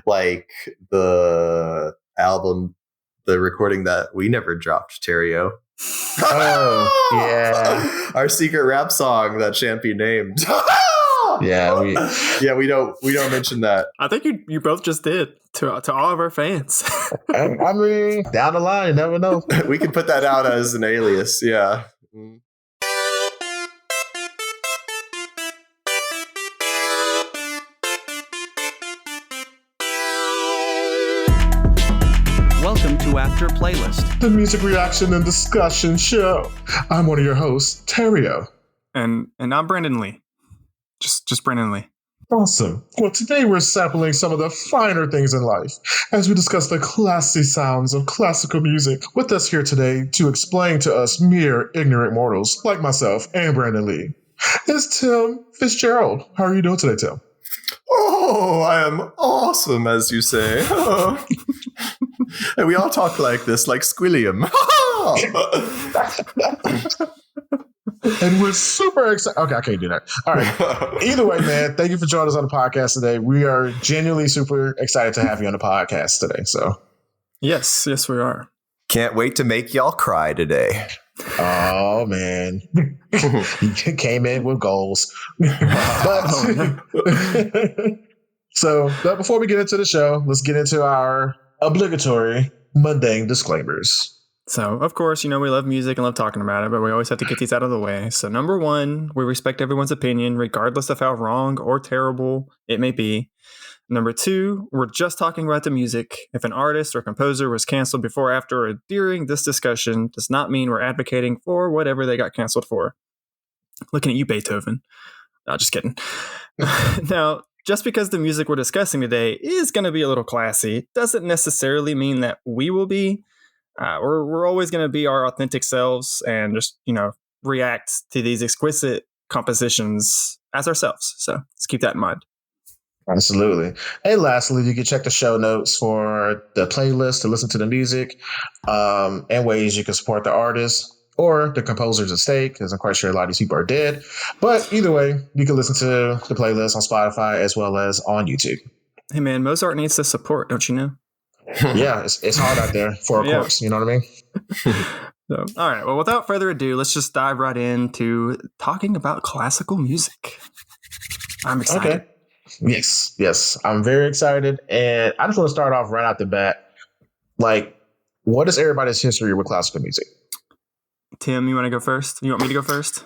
like the album, the recording that we never dropped, Terrio. Oh, yeah. Our secret rap song that Champy named. Yeah, we don't mention that. I think you both just did to all of our fans. I mean, down the line, you never know. We can put that out as an alias. Yeah. Welcome to After Playlist, The music reaction and discussion show. I'm one of your hosts, Terrio. And I'm Brandon Lee. Just Brandon Lee. Awesome. Well, today we're sampling some of the finer things in life as we discuss the classy sounds of classical music. With us here today to explain to us mere ignorant mortals like myself and Brandon Lee is Tim Fitzgerald. How are you doing today, Tim? Oh, I am awesome, as you say. And we all talk like this, like Squilliam. And we're super excited. Okay, I can't do that. All right. Either way, man, thank you for joining us on the podcast today. We are genuinely super excited to have you on the podcast today. So, yes, we are. Can't wait to make y'all cry today. Oh, man. You came in with goals. But before we get into the show, let's get into our obligatory mundane disclaimers. So, of course, we love music and love talking about it, but we always have to get these out of the way. So, number one, we respect everyone's opinion, regardless of how wrong or terrible it may be. Number two, we're just talking about the music. If an artist or composer was canceled before, after, or during this discussion, does not mean we're advocating for whatever they got canceled for. Looking at you, Beethoven. No, just kidding. Now, just because the music we're discussing today is going to be a little classy, doesn't necessarily mean that we will be. We're always going to be our authentic selves and just, react to these exquisite compositions as ourselves. So let's keep that in mind. Absolutely. And lastly, you can check the show notes for the playlist to listen to the music and ways you can support the artist or the composer's estate, because I'm quite sure a lot of these people are dead. But either way, you can listen to the playlist on Spotify as well as on YouTube. Hey, man, Mozart needs the support, don't you know? Yeah, it's hard out there for a course. You know what I mean? So, all right. Well, without further ado, let's just dive right into talking about classical music. I'm excited. Okay. Yes. I'm very excited. And I just want to start off right out the bat. Like, what is everybody's history with classical music? Tim, you want to go first? You want me to go first?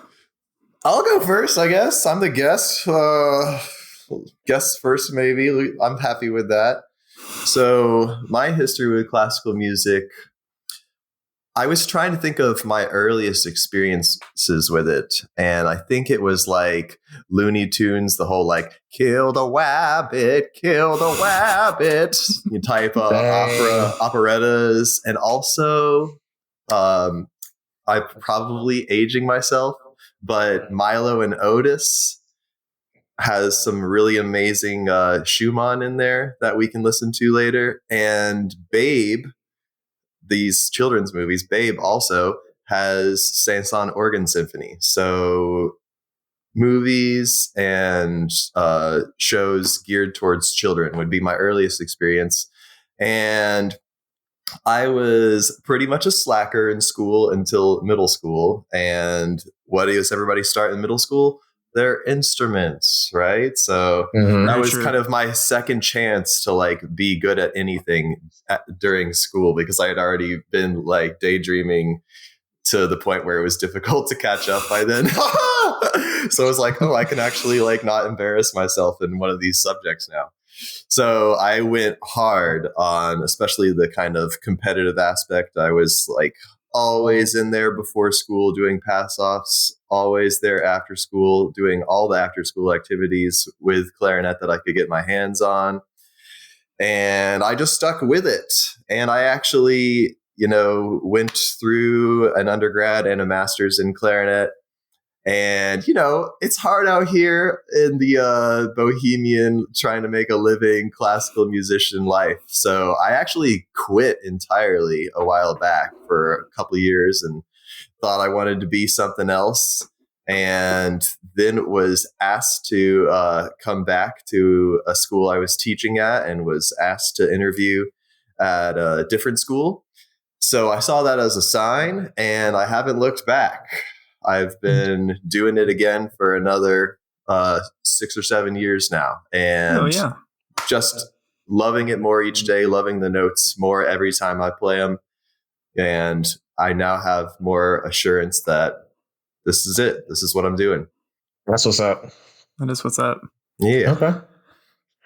I'll go first, I guess. I'm the guest. Guest first, maybe. I'm happy with that. So my history with classical music, I was trying to think of my earliest experiences with it. And I think it was like Looney Tunes, the whole like, kill the wabbit type of operettas. And also, I'm probably aging myself, but Milo and Otis has some really amazing Schumann in there that we can listen to later. And Babe, these children's movies, Babe also has Saint-Saens organ symphony. So movies and shows geared towards children would be my earliest experience. And I was pretty much a slacker in school until middle school. And what does everybody start in middle school? Their instruments, right? So that was kind of my second chance to like be good at anything during school, because I had already been like daydreaming to the point where it was difficult to catch up by then. So I was like, I can actually like not embarrass myself in one of these subjects now. So I went hard on especially the kind of competitive aspect. I was like always in there before school doing pass-offs, always there after school doing all the after school activities with clarinet that I could get my hands on. And I just stuck with it. And I actually, went through an undergrad and a master's in clarinet. And, it's hard out here in the bohemian trying to make a living classical musician life. So I actually quit entirely a while back for a couple of years and thought I wanted to be something else. and then was asked to come back to a school I was teaching at, and was asked to interview at a different school. So I saw that as a sign, and I haven't looked back. I've been doing it again for another 6 or 7 years now, and just loving it more each day, loving the notes more every time I play them. And I now have more assurance that this is it. This is what I'm doing. That's what's up. That is what's up. Yeah. Okay.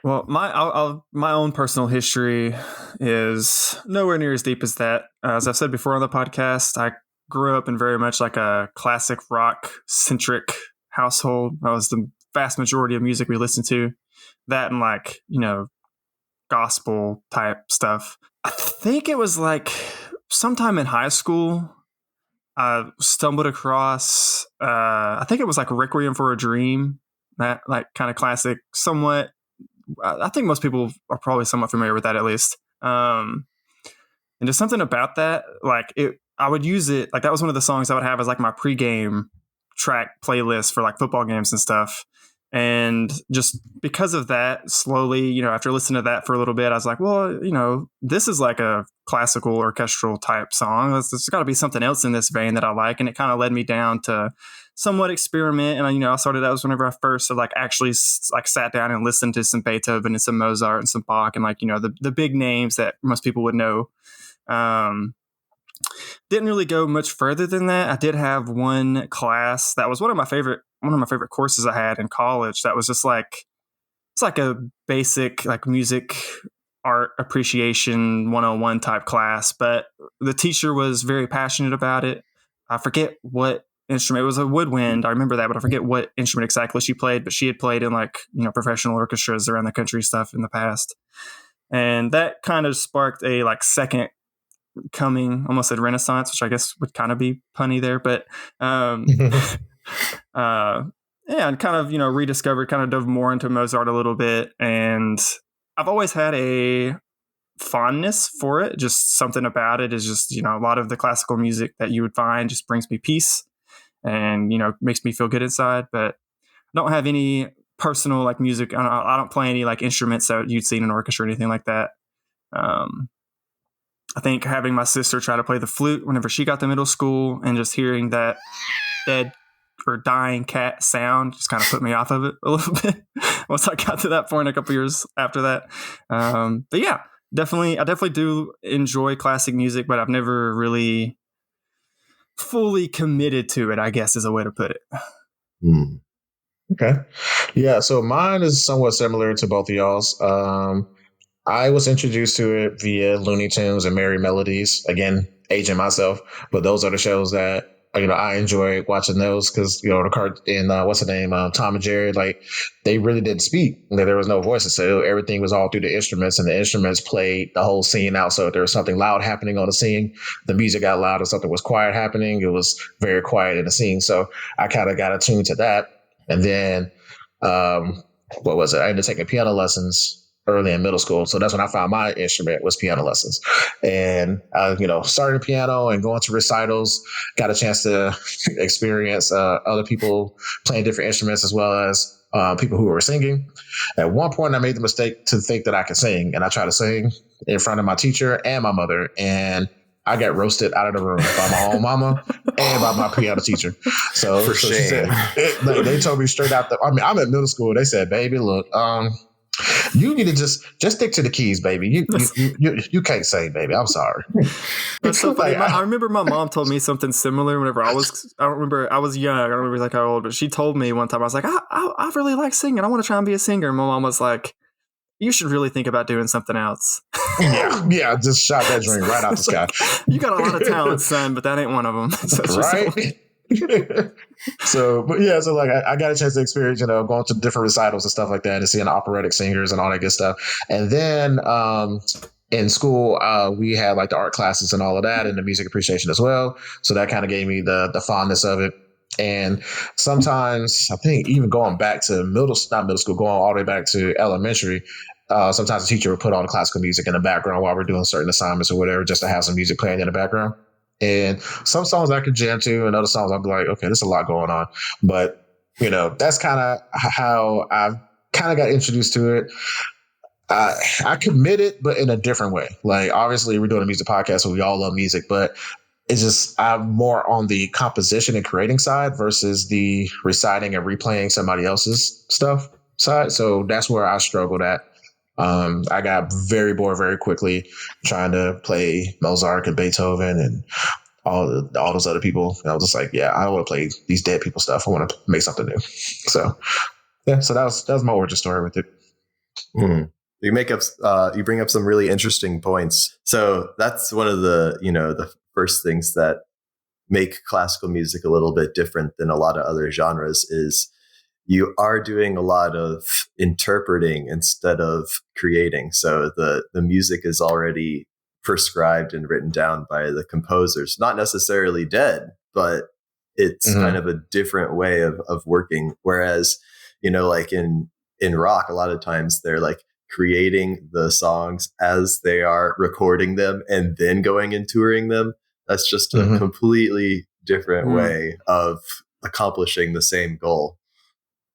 Well, my own personal history is nowhere near as deep as that. As I've said before on the podcast, I grew up in very much like a classic rock centric household. That was the vast majority of music we listened to. That and like, gospel type stuff. I think it was like sometime in high school, I stumbled across, I think it was like Requiem for a Dream, that like kind of classic, somewhat. I think most people are probably somewhat familiar with that at least. And just something about that, like I would use it, like that was one of the songs I would have as like my pregame track playlist for like football games and stuff. And just because of that, slowly, after listening to that for a little bit, I was like, well, this is like a classical orchestral type song. There's got to be something else in this vein that I like. And it kind of led me down to somewhat experiment. And, I started, that was whenever I first like actually like sat down and listened to some Beethoven and some Mozart and some Bach and like, the big names that most people would know. Didn't really go much further than that. I did have one class that was one of my favorite courses I had in college. That was just like, it's like a basic like music art appreciation 101 type class, but the teacher was very passionate about it. I forget what instrument. It was a woodwind. I remember that, but I forget what instrument exactly she played, but she had played in like, professional orchestras around the country stuff in the past. And that kind of sparked a like second coming, almost said renaissance, which I guess would kind of be punny there, but and kind of, rediscovered, kind of dove more into Mozart a little bit. And I've always had a fondness for it. Just something about it is just, a lot of the classical music that you would find just brings me peace and, makes me feel good inside. But I don't have any personal like music. I don't play any like instruments that you'd see in an orchestra or anything like that. I think having my sister try to play the flute whenever she got to middle school and just hearing that dead or dying cat sound just kind of put me off of it a little bit once I got to that point a couple years after that. But yeah, I definitely do enjoy classic music, but I've never really fully committed to it, I guess is a way to put it. Okay. Yeah. So mine is somewhat similar to both of y'all's. I was introduced to it via Looney Tunes and Merry Melodies. Again, aging myself, but those are the shows that I enjoy watching those because the card in what's the name, Tom and Jerry, like they really didn't speak. There was no voices, so everything was all through the instruments, and the instruments played the whole scene out. So if there was something loud happening on the scene, the music got loud. If something was quiet happening, it was very quiet in the scene. So I kind of got attuned to that, and then what was it? I ended up taking piano lessons early in middle school. So that's when I found my instrument was piano lessons. And started piano and going to recitals, got a chance to experience other people playing different instruments as well as people who were singing. At one point, I made the mistake to think that I could sing, and I tried to sing in front of my teacher and my mother, and I got roasted out of the room by my own mama and by my piano teacher. So she said, they told me straight out I'm at middle school. They said, baby, look, you need to just stick to the keys, baby. You can't sing, baby. I'm sorry. That's so funny. I remember my mom told me something similar whenever I don't remember, I was young. I don't remember like how old, but she told me one time, I was like, I really like singing. I want to try and be a singer. And my mom was like, you should really think about doing something else. Yeah, just shot that dream right out the sky. You got a lot of talent, son, but that ain't one of them. Right? So like I got a chance to experience, going to different recitals and stuff like that and seeing operatic singers and all that good stuff. And then in school, we had like the art classes and all of that and the music appreciation as well. So that kind of gave me the fondness of it. And sometimes I think even going back to not middle school, going all the way back to elementary, sometimes the teacher would put on classical music in the background while we're doing certain assignments or whatever, just to have some music playing in the background. And some songs I could jam to, and other songs I'll be like, okay, there's a lot going on. But, that's kind of how I kind of got introduced to it. I committed, but in a different way. Like, obviously, we're doing a music podcast, so we all love music, but it's just I'm more on the composition and creating side versus the reciting and replaying somebody else's stuff side. So that's where I struggled at. I got very bored very quickly trying to play Mozart and Beethoven and all those other people. And I was just like, yeah, I don't want to play these dead people stuff. I want to make something new. So yeah, so that was my origin story with it. Mm. You bring up some really interesting points. So that's one of the, the first things that make classical music a little bit different than a lot of other genres is you are doing a lot of interpreting instead of creating. So the music is already prescribed and written down by the composers, not necessarily dead, but it's kind of a different way of working. Whereas, like in rock, a lot of times they're like creating the songs as they are recording them and then going and touring them. That's just a completely different way of accomplishing the same goal.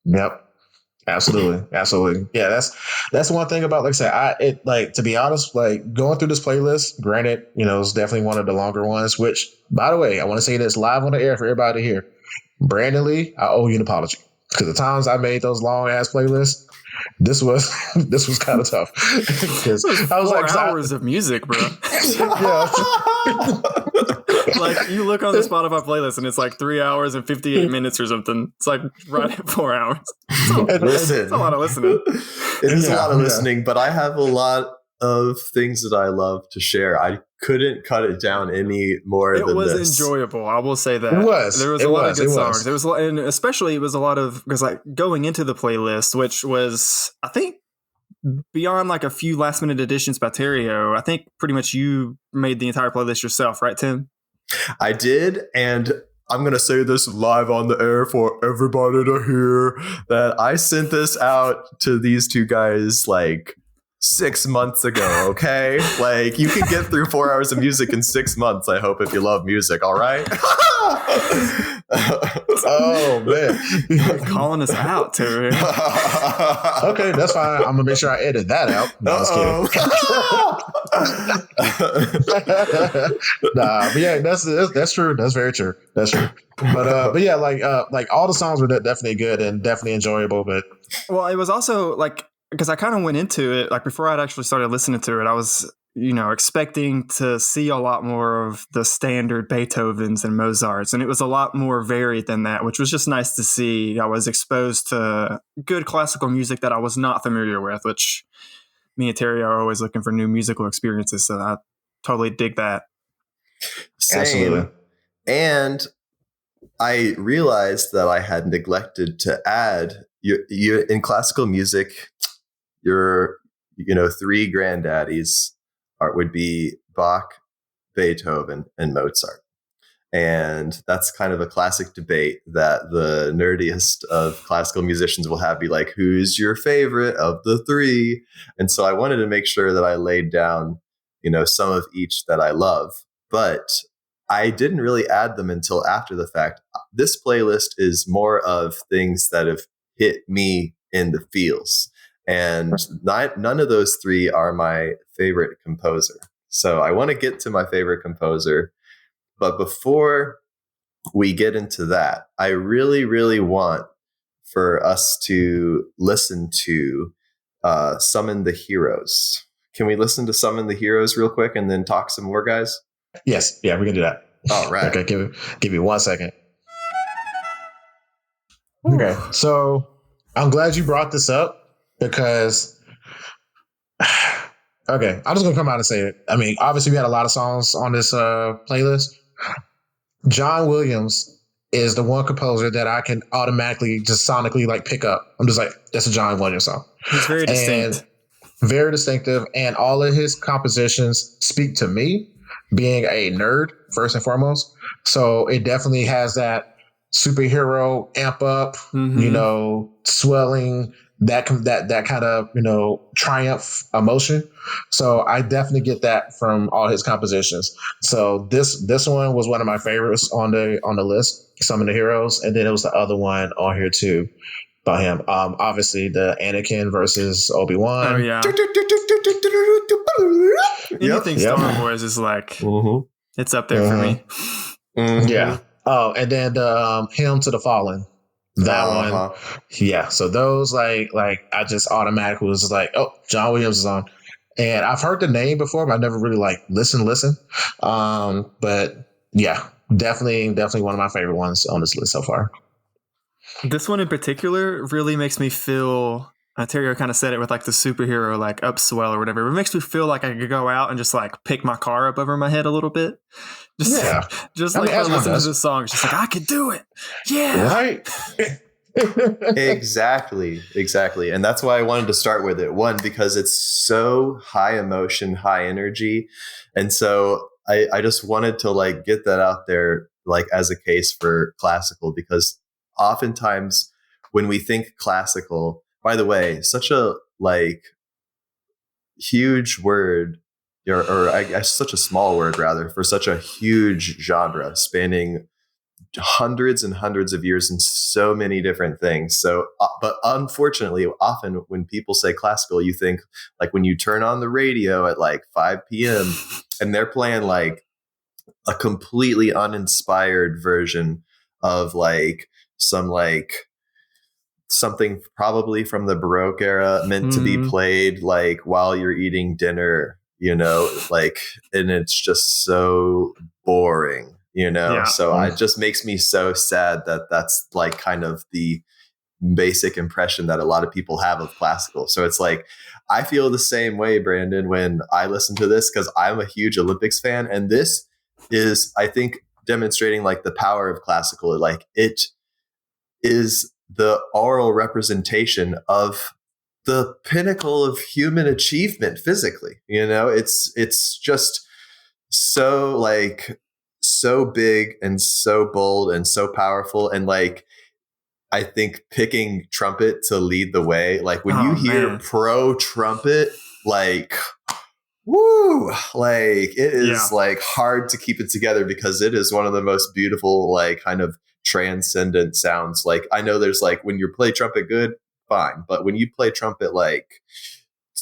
Yep. Absolutely. Yeah, that's one thing about, like I said, to be honest, like going through this playlist, granted, it's definitely one of the longer ones, which, by the way, I want to say this live on the air for everybody to hear. Brandon Lee, I owe you an apology. Because the times I made those long ass playlists, this was kind of tough. Because I was 4 hours of music, bro. Like, you look on the Spotify playlist and it's like 3 hours and 58 minutes or something. It's like right at 4 hours. It's a lot of listening. It is a lot of listening, but I have a lot of things that I love to share. I couldn't cut it down any more than this. It was enjoyable. I will say that. It was. There was a lot of good songs. There was, and especially it was a lot of, because like going into the playlist, which was, I think, beyond like a few last minute additions by Terrio, I think pretty much you made the entire playlist yourself, right, Tim? I did, and I'm going to say this live on the air for everybody to hear, that I sent this out to these two guys like 6 months ago, okay? Like, you can get through 4 hours of music in 6 months, I hope, if you love music, all right? Oh, man. You're calling us out, Terry. Okay, that's fine. I'm going to make sure I edit that out. No, I was kidding. But yeah, that's true. That's very true. That's true. But yeah, like all the songs were definitely good and definitely enjoyable. But well, it was also like, because I kind of went into it, like before I'd actually started listening to it, I was, expecting to see a lot more of the standard Beethovens and Mozarts. And it was a lot more varied than that, which was just nice to see. I was exposed to good classical music that I was not familiar with, which me and Terry are always looking for new musical experiences. So I totally dig that. Same. Absolutely. And I realized that I had neglected to add, you in classical music, your three granddaddies would be Bach, Beethoven, and Mozart. And that's kind of a classic debate that the nerdiest of classical musicians will have, be like, who's your favorite of the three? And so I wanted to make sure that I laid down, some of each that I love, but I didn't really add them until after the fact. This playlist is more of things that have hit me in the feels. And none of those three are my favorite composer. So I want to get to my favorite composer. But before we get into that, I really, really want for us to listen to Summon the Heroes. Can we listen to Summon the Heroes real quick and then talk some more, guys? Yes. Yeah, we can do that. All right. Okay, give me 1 second. Okay, so I'm glad you brought this up because, okay, I'm just going to come out and say it. I mean, obviously we had a lot of songs on this playlist. John Williams is the one composer that I can automatically just sonically like pick up. I'm just like, that's a John Williams song. He's very distinct. Very distinctive. And all of his compositions speak to me, being a nerd, first and foremost. So it definitely has that superhero amp up, swelling, that kind of, triumph emotion. So I definitely get that from all his compositions. So this one was one of my favorites on the list, Some of the Heroes, and then it was the other one on here too by him. Obviously the Anakin versus Obi-Wan. Oh yeah. Anything Star Wars is like it's up there for me. Yeah. Oh, and then the Hymn to the Fallen. That one. Yeah. So those like I just automatically was just like, oh, John Williams is on. And I've heard the name before, but I never really like listen. But yeah, definitely one of my favorite ones on this list so far. This one in particular really makes me feel, Terrio kind of said it with like the superhero, like upswell or whatever. It makes me feel like I could go out and just like pick my car up over my head a little bit. Just like listen to this song. It's just like, I could do it. Yeah. Right. Exactly. And that's why I wanted to start with it. One, because it's so high emotion, high energy. And so I just wanted to like get that out there, like as a case for classical, because oftentimes when we think classical, by the way, such a like huge word, or I guess such a small word rather, for such a huge genre spanning hundreds and hundreds of years and so many different things. So, but unfortunately, often when people say classical, you think like when you turn on the radio at like 5 p.m. and they're playing like a completely uninspired version of like some like something probably from the Baroque era meant to be played like while you're eating dinner, like, and it's just so boring, so it just makes me so sad that that's like kind of the basic impression that a lot of people have of classical. So it's like, I feel the same way, Brandon, when I listen to this, because I'm a huge Olympics fan, and this is, I think, demonstrating like the power of classical. Like it is the oral representation of the pinnacle of human achievement physically. It's just so like so big and so bold and so powerful. And like, I think picking trumpet to lead the way, like when you hear pro trumpet, like, woo, like it is like hard to keep it together, because it is one of the most beautiful, like kind of transcendent sounds. Like I know there's like, when you play trumpet good, fine. But when you play trumpet like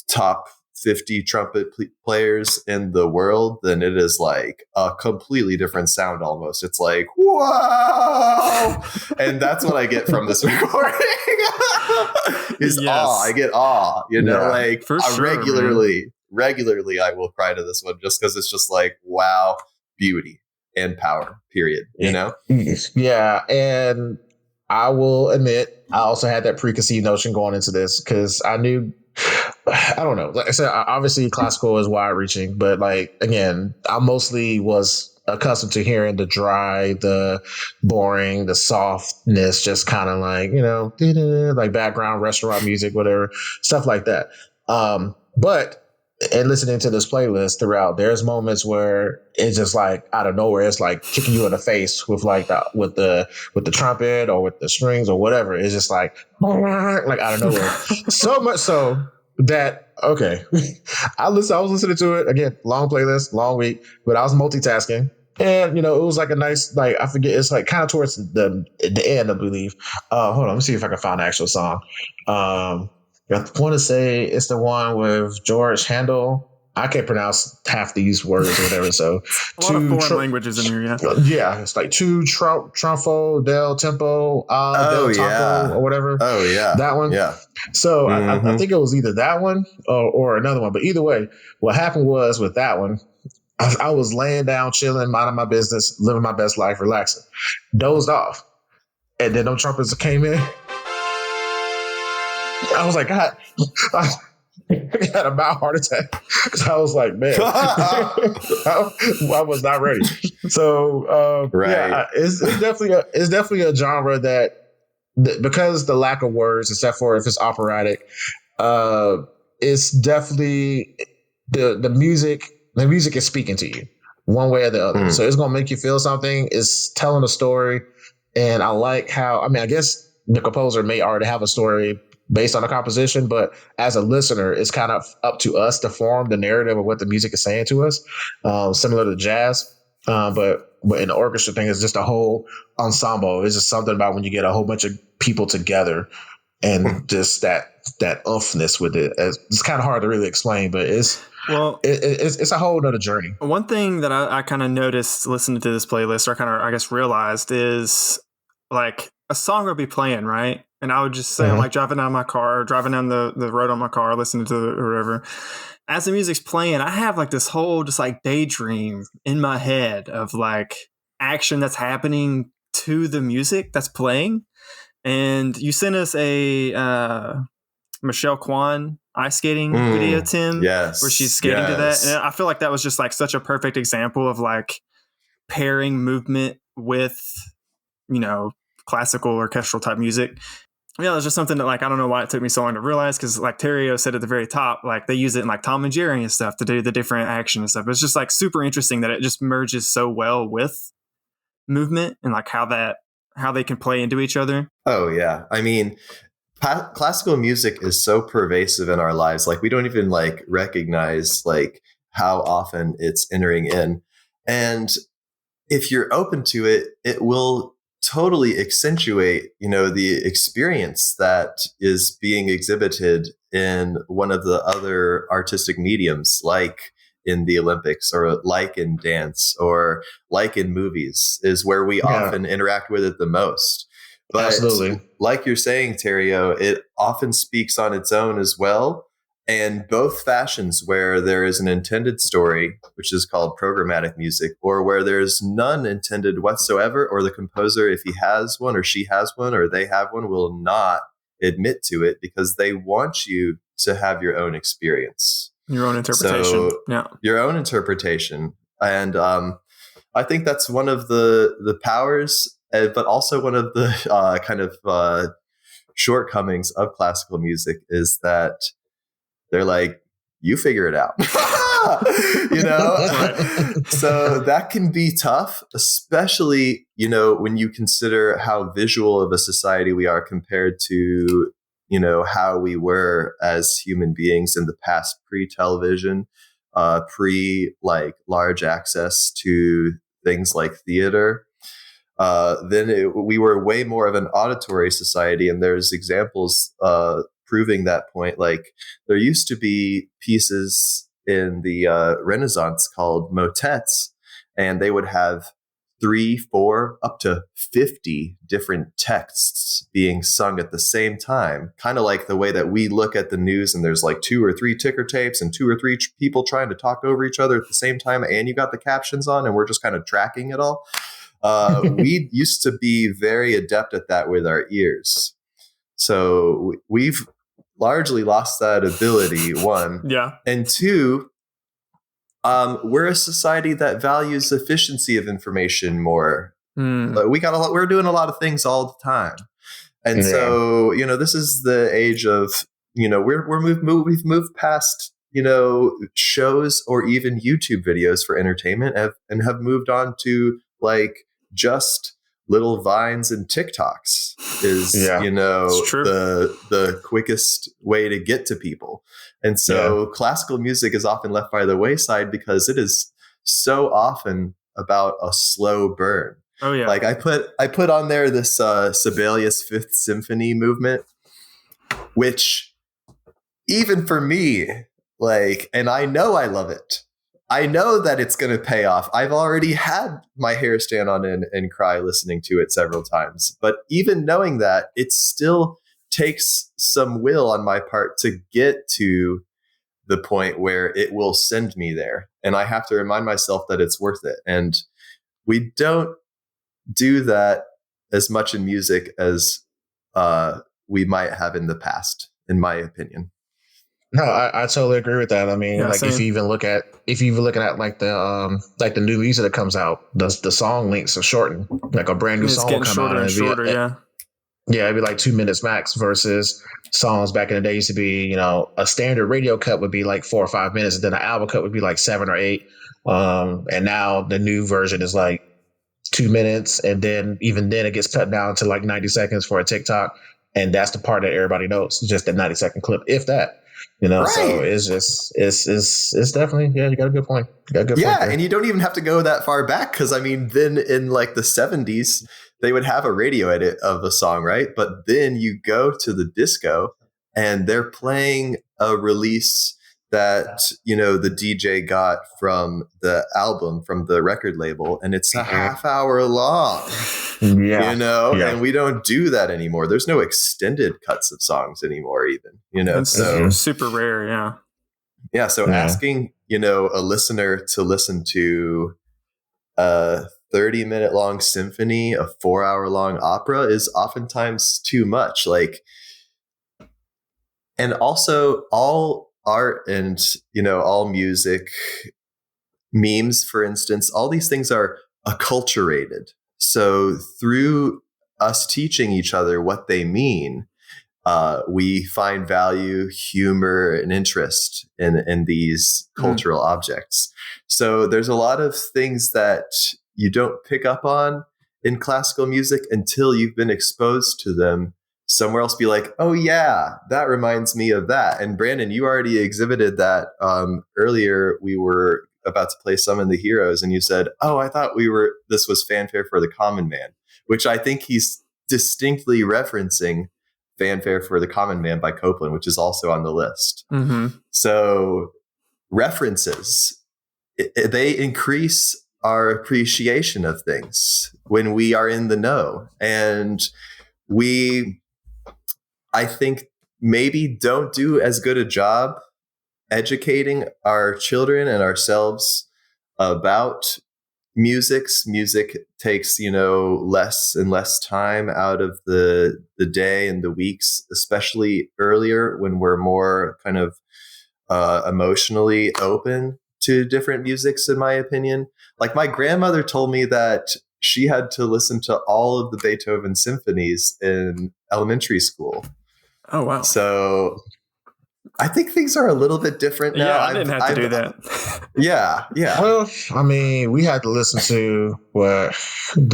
top 50 trumpet players in the world, then it is like a completely different sound almost. It's like, whoa! And that's what I get from this recording is awe. I get awe, like for sure, regularly I will cry to this one just because it's just like, wow, beauty and power, period, Yeah. And I will admit, I also had that preconceived notion going into this, because I knew, I don't know, like I said, obviously classical is wide reaching, but like, again, I mostly was accustomed to hearing the dry, the boring, the softness, just kind of like, like background restaurant music, whatever, stuff like that. But and listening to this playlist throughout, there's moments where it's just like out of nowhere, it's like kicking you in the face with like with the trumpet or with the strings or whatever. It's just like out of nowhere. So much so that I was listening to it again, long playlist, long week, but I was multitasking. And it was like a nice, like I forget, it's like kind of towards the end, I believe. Hold on, let me see if I can find the actual song. I want to say it's the one with George Handel. I can't pronounce half these words or whatever. So a lot of foreign languages in here, yeah. It's like tu trunfo del tempo del taco or whatever. Oh yeah, that one. Yeah. So I think it was either that one or another one. But either way, what happened was with that one, I was laying down, chilling, minding my business, living my best life, relaxing, dozed off, and then them trumpets came in. I was like, God, I had a mild heart attack because I was like, man, I was not ready. So yeah, it's definitely a genre that because the lack of words, except for if it's operatic, it's definitely the music. The music is speaking to you one way or the other. So it's gonna make you feel something. It's telling a story, and I like how. I mean, I guess the composer may already have a story based on the composition, but as a listener, it's kind of up to us to form the narrative of what the music is saying to us, similar to jazz. But in the orchestra thing, it's just a whole ensemble. It's just something about when you get a whole bunch of people together and just that oomphness with it. It's kind of hard to really explain, but it's a whole other journey. One thing that I kind of noticed listening to this playlist, or kind of, I guess, realized is like a song would be playing, right? And I would just say, I'm like driving down my car, driving down the road on my car, listening to it or whatever. As the music's playing, I have like this whole just like daydream in my head of like action that's happening to the music that's playing. And you sent us a Michelle Kwan ice skating video, Tim, where she's skating to that. And I feel like that was just like such a perfect example of like pairing movement with, you know, classical orchestral type music. Yeah, it's just something that like, I don't know why it took me so long to realize, because like Terrio said at the very top, like they use it in like Tom and Jerry and stuff to do the different action and stuff. It's just like super interesting that it just merges so well with movement and like how they can play into each other. Oh yeah. I mean, classical music is so pervasive in our lives. Like we don't even like recognize like how often it's entering in. And if you're open to it, it will totally accentuate, you know, the experience that is being exhibited in one of the other artistic mediums, like in the Olympics or like in dance or like in movies, is where we often interact with it the most. But absolutely, like you're saying, Terrio, it often speaks on its own as well. And both fashions, where there is an intended story, which is called programmatic music, or where there's none intended whatsoever, or the composer, if he has one or she has one or they have one, will not admit to it because they want you to have your own experience. Your own interpretation. Your own interpretation. And I think that's one of the powers, but also one of the shortcomings of classical music is that they're like, you figure it out, you know? So that can be tough, especially, you know, when you consider how visual of a society we are compared to, you know, how we were as human beings in the past, pre-television, pre large access to things like theater. We were way more of an auditory society. And there's examples, proving that point. Like there used to be pieces in the Renaissance called motets, and they would have 3, 4, up to 50 different texts being sung at the same time. Kind of like the way that we look at the news and there's like 2 or 3 ticker tapes and 2 or 3 people trying to talk over each other at the same time, and you got the captions on and we're just kind of tracking it all. We used to be very adept at that with our ears. So we've largely lost that ability, one. Yeah. And two, we're a society that values efficiency of information more. We're doing a lot of things all the time. And so, you know, this is the age of, you know, we've moved past, you know, shows or even YouTube videos for entertainment and have moved on to like just little vines and TikToks is, you know, the quickest way to get to people. And so classical music is often left by the wayside because it is so often about a slow burn. Oh yeah. Like I put on there this Sibelius Fifth Symphony movement, which even for me, like, and I know I love it. I know that it's going to pay off. I've already had my hair stand on end and cry listening to it several times. But even knowing that, it still takes some will on my part to get to the point where it will send me there. And I have to remind myself that it's worth it. And we don't do that as much in music as we might have in the past, in my opinion. No, I totally agree with that. I mean, like same. if you even look at like the new music that comes out, the song lengths are shortened. Like a brand new song will come out and shorter, it'd be like 2 minutes max versus songs back in the day used to be, you know, a standard radio cut would be like 4 or 5 minutes, and then an album cut would be like 7 or 8. And now the new version is like 2 minutes, and then even then it gets cut down to like 90 seconds for a TikTok. and that's the part that everybody knows, just that 90-second clip, if that. So it's just it's definitely, you got a good point. You got a good point there. And you don't even have to go that far back, because I mean, then in like the 70s, they would have a radio edit of a song, right? But then you go to the disco and they're playing a release that, the DJ got from the album, from the record label, and it's a half hour long, and we don't do that anymore. There's no extended cuts of songs anymore even, so super rare. Yeah. So asking, a listener to listen to a 30-minute long symphony, a 4-hour long opera is oftentimes too much. And also all art and, all music, memes, for instance, all these things are acculturated. So through us teaching each other what they mean, we find value, humor, and interest in these cultural objects. So there's a lot of things that you don't pick up on in classical music until you've been exposed to them somewhere else. Be like, oh yeah, that reminds me of that. And Brandon, you already exhibited that earlier. We were about to play Summon the Heroes, and you said, oh, I thought this was Fanfare for the Common Man, which I think he's distinctly referencing Fanfare for the Common Man by Copland, which is also on the list. So references, they increase our appreciation of things when we are in the know. And I think, maybe don't do as good a job educating our children and ourselves about music takes, less and less time out of the day and the weeks, especially earlier when we're more kind of emotionally open to different musics, in my opinion. Like, my grandmother told me that she had to listen to all of the Beethoven symphonies in elementary school. Oh, wow. So I think things are a little bit different now. Yeah, I didn't have to do that. Yeah. Well, I mean, we had to listen to listen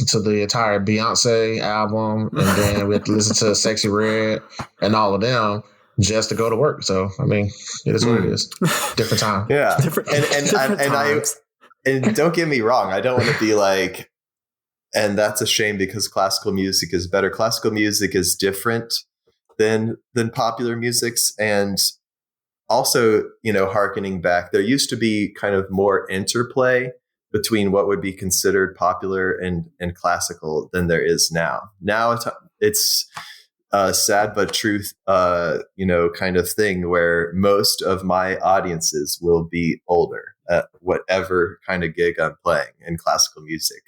to the entire Beyonce album, and then we had to listen to Sexy Red and all of them just to go to work. So, I mean, it is what it is. Different time. Yeah. Different times. And don't get me wrong, I don't want to be like, and that's a shame because classical music is better. Classical music is different than popular musics. And also, hearkening back, there used to be kind of more interplay between what would be considered popular and classical than there is now. Now it's a sad but truth, kind of thing where most of my audiences will be older at whatever kind of gig I'm playing in classical music.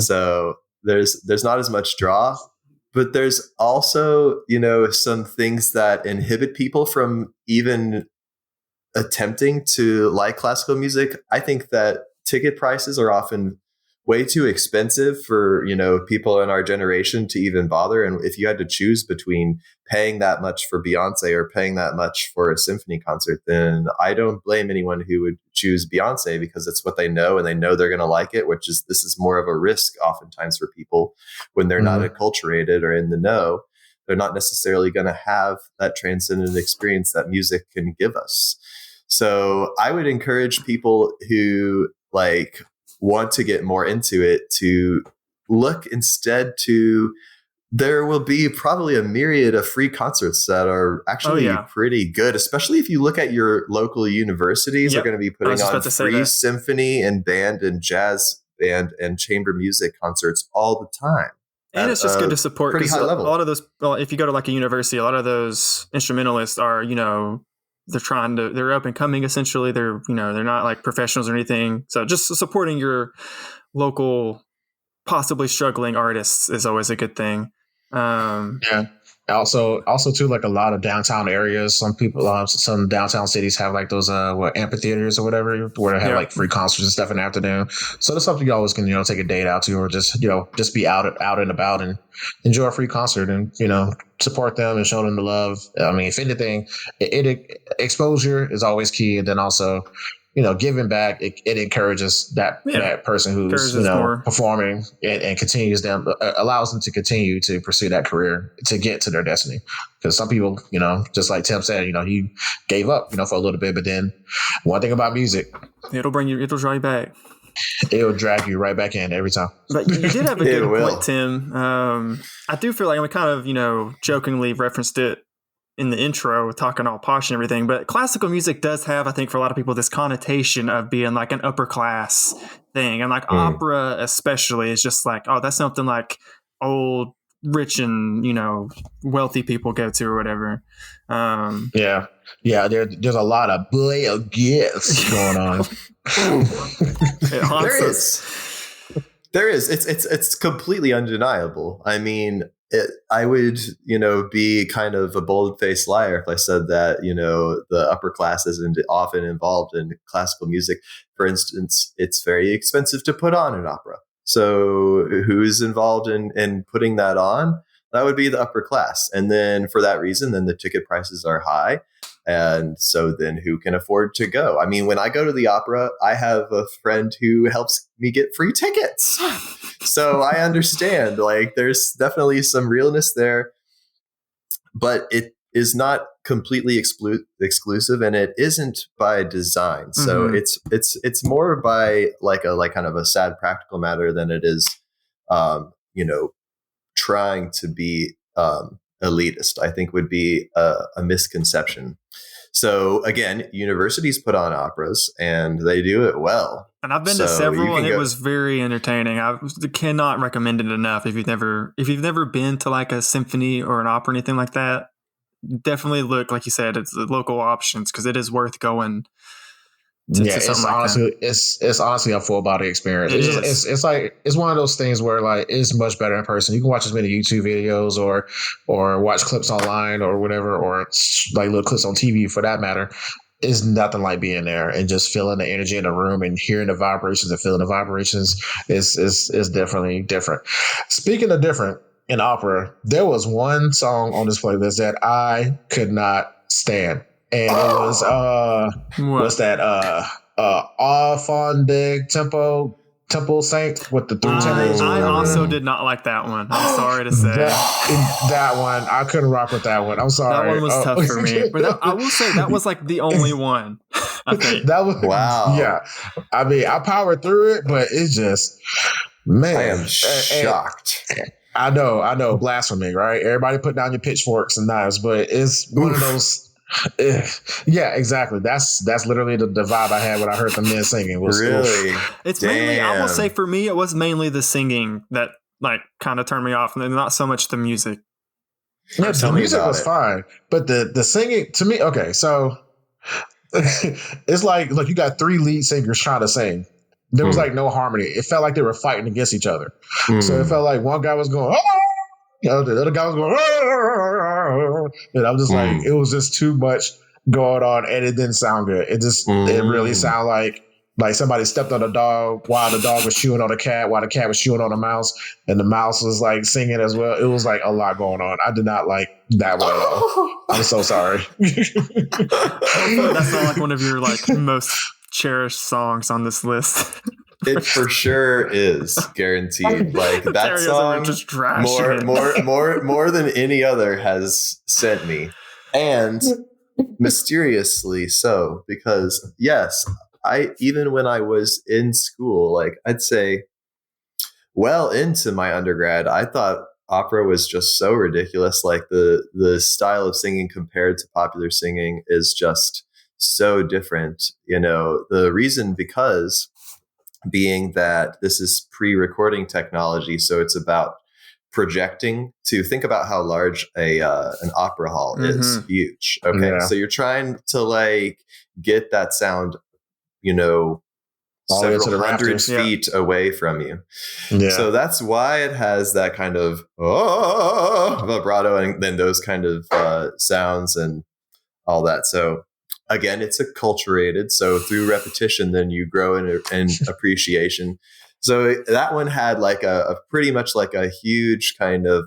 So there's not as much draw, but there's also, some things that inhibit people from even attempting to like classical music. I think that ticket prices are often way too expensive for, people in our generation to even bother. And if you had to choose between paying that much for Beyonce or paying that much for a symphony concert, then I don't blame anyone who would choose Beyonce, because it's what they know, and they know they're going to like it, this is more of a risk oftentimes for people when they're not acculturated or in the know. They're not necessarily going to have that transcendent experience that music can give us. So I would encourage people who want to get more into it to look instead to, there will be probably a myriad of free concerts that are actually pretty good, especially if you look at your local universities. They're going to be putting on free symphony and band and jazz band and chamber music concerts all the time. And it's just good to support, pretty high level. A lot of those, if you go to a university, a lot of those instrumentalists are, they're up and coming, essentially. They're not professionals or anything. So just supporting your local, possibly struggling artists is always a good thing. Also too, a lot of downtown areas, some downtown cities have those amphitheaters or whatever, where they have free concerts and stuff in the afternoon. So that's something you always can take a date out to, or just be out and about and enjoy a free concert and support them and show them the love. I mean, if anything, exposure is always key, and then also giving back, it encourages that person who's, Encourages more. performing and continues them, allows them to continue to pursue that career to get to their destiny. Because some people, just like Tim said, he gave up, for a little bit, but then one thing about music, it'll draw you back. It'll drag you right back in every time. But you did have a good point, Tim. I do feel like we kind of, jokingly referenced it in the intro, talking all posh and everything. But classical music does have, I think, for a lot of people, this connotation of being like an upper class thing. And like opera especially is just like, oh, that's something like old, rich and, wealthy people go to or whatever. Yeah. There's a lot of player gifts going on. There is. It's completely undeniable. I mean, I would, be kind of a bold-faced liar if I said that, the upper class isn't often involved in classical music. For instance, it's very expensive to put on an opera. So who's involved in putting that on? That would be the upper class. And then for that reason, then the ticket prices are high. And so then who can afford to go? I mean, when I go to the opera, I have a friend who helps me get free tickets. So I understand, like, there's definitely some realness there, but it is not completely exclusive, and it isn't by design. So it's more by like kind of a sad practical matter than it is, trying to be elitist, I think would be a misconception. So again, universities put on operas and they do it well. And I've been to several, and it was very entertaining. I cannot recommend it enough. If you've never been to like a symphony or an opera or anything like that, definitely look, like you said, it's the local options, because it is worth going. It's honestly a full body experience. It's one of those things where like it's much better in person. You can watch as many YouTube videos or watch clips online or whatever, or like little clips on TV for that matter. It's nothing like being there and just feeling the energy in the room and hearing the vibrations and feeling the vibrations is definitely different. Speaking of different, in opera, there was one song on this playlist that I could not stand. And it was what's that? Afondig Temple Saint with the three temples. I also did not like that one. I'm sorry to say that one. I couldn't rock with that one. I'm sorry. That one was tough for me. But I will say that was like the only one. I think that was wow. Yeah, I mean, I powered through it, but it's just, man, I am shocked. I know, blasphemy, right? Everybody put down your pitchforks and knives, but it's one of those. Yeah, exactly. That's literally the vibe I had when I heard the men singing. Really? It's mainly, I will say, for me, it was mainly the singing that like kind of turned me off, and not so much the music. Yeah, the music was fine, but the singing to me. Okay, so it's like, look, you got three lead singers trying to sing. There was like no harmony. It felt like they were fighting against each other. So it felt like one guy was going, the other guy was going, and I'm just like, it was just too much going on, and it didn't sound good. It just, it really sounded like somebody stepped on a dog while the dog was chewing on a cat, while the cat was chewing on a mouse, and the mouse was like singing as well. It was like a lot going on. I did not like that one at all. I'm so sorry. That's not like one of your like most cherished songs on this list. It for sure is, guaranteed. Like that song, just more than any other has sent me, and mysteriously so, because yes, even when I was in school, like I'd say, well into my undergrad, I thought opera was just so ridiculous. Like the style of singing compared to popular singing is just so different. The reason because being that this is pre-recording technology, so it's about projecting. To think about how large an opera hall is, huge. Okay, so you're trying to like get that sound, several hundred feet away from you. Yeah. So that's why it has that kind of vibrato and then those kind of sounds and all that. So again, it's acculturated. So through repetition, then you grow in appreciation. So that one had like a pretty much like a huge kind of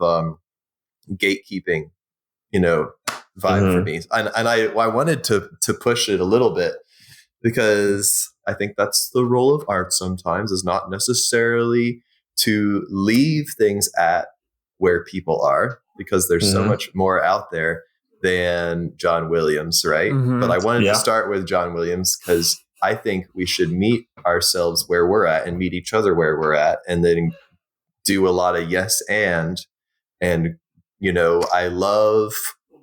gatekeeping, vibe for me. And I wanted to push it a little bit because I think that's the role of art sometimes, is not necessarily to leave things at where people are, because there's so much more out there than John Williams, right? But I wanted to start with John Williams because I think we should meet ourselves where we're at and meet each other where we're at, and then do a lot of yes and I love,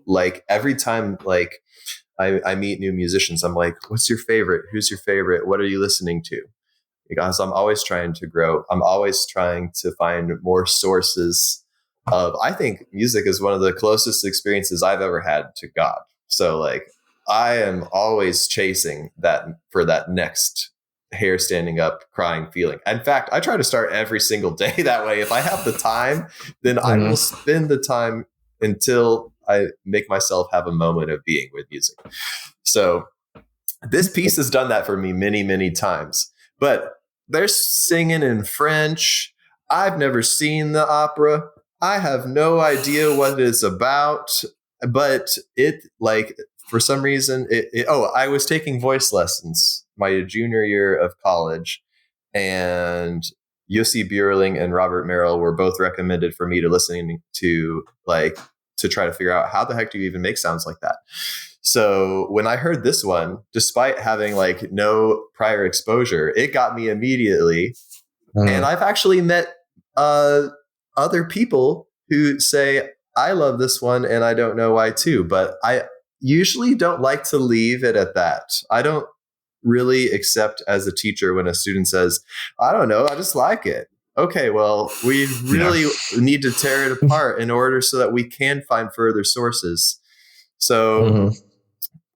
like, every time, like, I meet new musicians, I'm like, what's your favorite? Who's your favorite? What are you listening to? Because I'm always trying to grow. I'm always trying to find more sources of, I think music is one of the closest experiences I've ever had to God. So, like, I am always chasing that for that next hair standing up, crying feeling. In fact, I try to start every single day that way. If I have the time, then I will spend the time until I make myself have a moment of being with music. So this piece has done that for me many, many times. But they're singing in French. I've never seen the opera. I have no idea what it is about. But it, like, for some reason, I was taking voice lessons my junior year of college, and Jussi Björling and Robert Merrill were both recommended for me to listening to, like, to try to figure out how the heck do you even make sounds like that. So when I heard this one, despite having, like, no prior exposure, it got me immediately. And I've actually met other people who say, I love this one and I don't know why too, but I usually don't like to leave it at that. I don't really accept as a teacher when a student says, I don't know, I just like it. Okay, well, we really need to tear it apart in order so that we can find further sources. So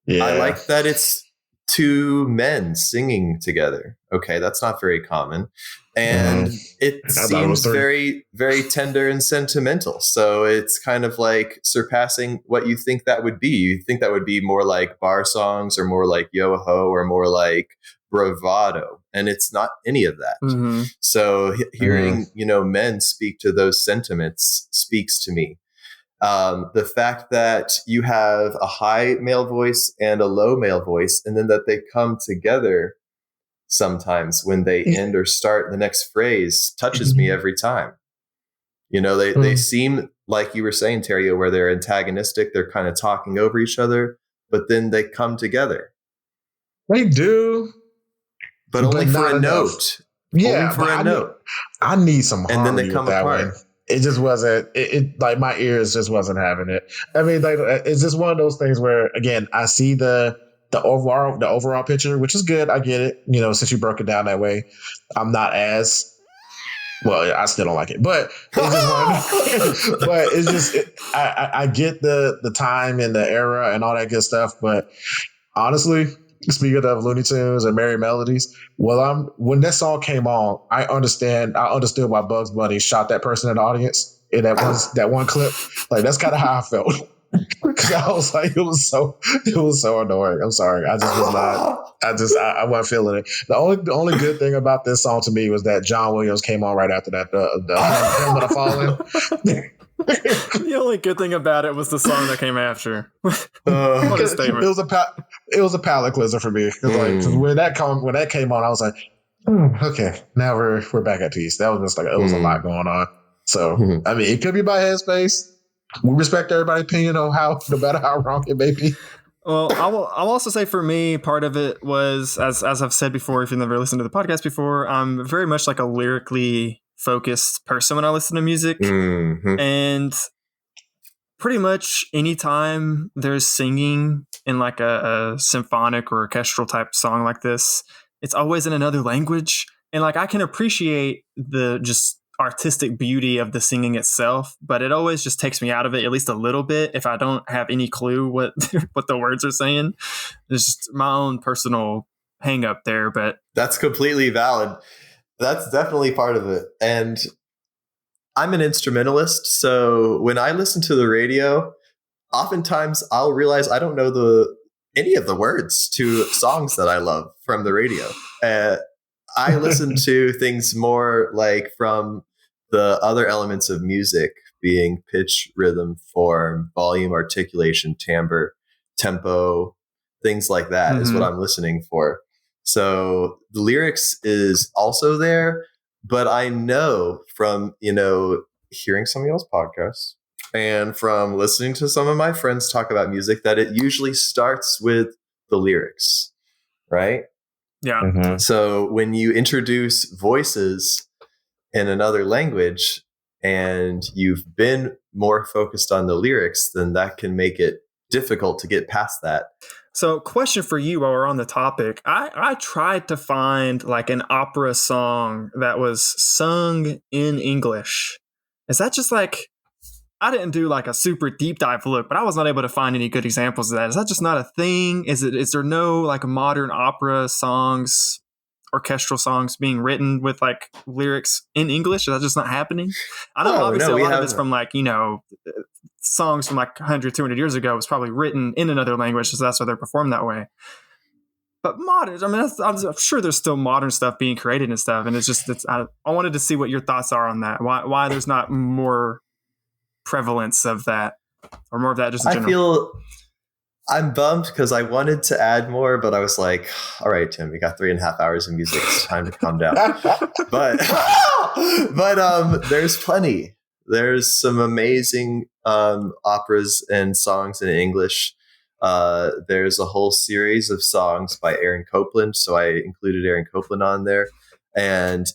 I like that it's two men singing together. Okay, that's not very common. And it seems very, very tender and sentimental. So it's kind of like surpassing what you think that would be. You think that would be more like bar songs or more like Yo-Ho or more like bravado. And it's not any of that. So hearing, men speak to those sentiments speaks to me. The fact that you have a high male voice and a low male voice, and then that they come together sometimes when they end or start the next phrase touches me every time. They seem like you were saying, Terrio, where they're antagonistic. They're kind of talking over each other, but then they come together. They do. But only for a note. Yeah, only for a note. I need some harmony, and then they come that apart. Way. It just wasn't, it like my ears just wasn't having it. I mean, like, it's just one of those things where, again, I see the overall picture, which is good. I get it. Since you broke it down that way, I'm not as, well, I still don't like it, but it's just but it's just, I get the time and the era and all that good stuff. But honestly, speaking of Looney Tunes and Merry Melodies, when that song came on, I understood why Bugs Bunny shot that person in the audience in that one clip. Like, that's kind of how I felt. Because I was like, it was so annoying. I'm sorry. I just was not. I wasn't feeling it. The only good thing about this song to me was that John Williams came on right after that. The Hamlet of Falling. The only good thing about it was the song that came after. What a statement! It was a palate cleanser for me. Cause when that came on, I was like, okay, now we're back at peace. That was just like, it was a lot going on. So I mean, it could be my headspace. We respect everybody's opinion on no matter how wrong it may be. Well, I'll also say for me, part of it was, as I've said before, if you've never listened to the podcast before, I'm very much like a lyrically focused person when I listen to music. And pretty much anytime there's singing in like a symphonic or orchestral type song like this, it's always in another language. And like, I can appreciate the just artistic beauty of the singing itself, but it always just takes me out of it at least a little bit if I don't have any clue what the words are saying. It's just my own personal hang up there, but that's completely valid. That's definitely part of it. And I'm an instrumentalist, so when I listen to the radio, oftentimes I'll realize I don't know any of the words to songs that I love from the radio. I listen to things more like from the other elements of music being pitch, rhythm, form, volume, articulation, timbre, tempo, things like that is what I'm listening for. So the lyrics is also there, but I know from, hearing some of y'all's podcasts and from listening to some of my friends talk about music that it usually starts with the lyrics, right? Yeah. Mm-hmm. So when you introduce voices in another language and you've been more focused on the lyrics, then that can make it difficult to get past that. So, question for you while we're on the topic. I tried to find like an opera song that was sung in English. Is that just like, I didn't do like a super deep dive look, but I was not able to find any good examples of that. Is that just not a thing? Is there no like modern opera songs, orchestral songs being written with like lyrics in English? Is that just not happening? I know obviously a lot of it's from like, songs from like 100, 200 years ago was probably written in another language, so that's why they're performed that way. But modern, I mean, I'm sure there's still modern stuff being created and stuff, and I wanted to see what your thoughts are on that. Why there's not more prevalence of that, or more of that just in general. I'm bummed because I wanted to add more, but I was like, all right, Tim, we got 3.5 hours of music. It's time to calm down. but there's plenty. There's some amazing operas and songs in English. There's a whole series of songs by Aaron Copland. So I included Aaron Copland on there. And,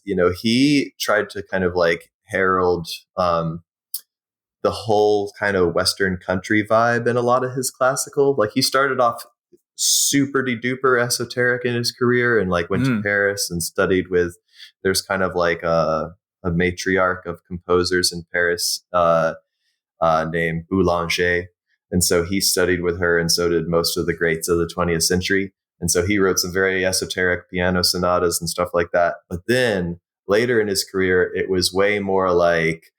he tried to kind of like herald the whole kind of Western country vibe in a lot of his classical. Like he started off super duper esoteric in his career and like went to Paris and studied with, there's kind of like a matriarch of composers in Paris named Boulanger. And so he studied with her, and so did most of the greats of the 20th century. And so he wrote some very esoteric piano sonatas and stuff like that. But then later in his career, it was way more like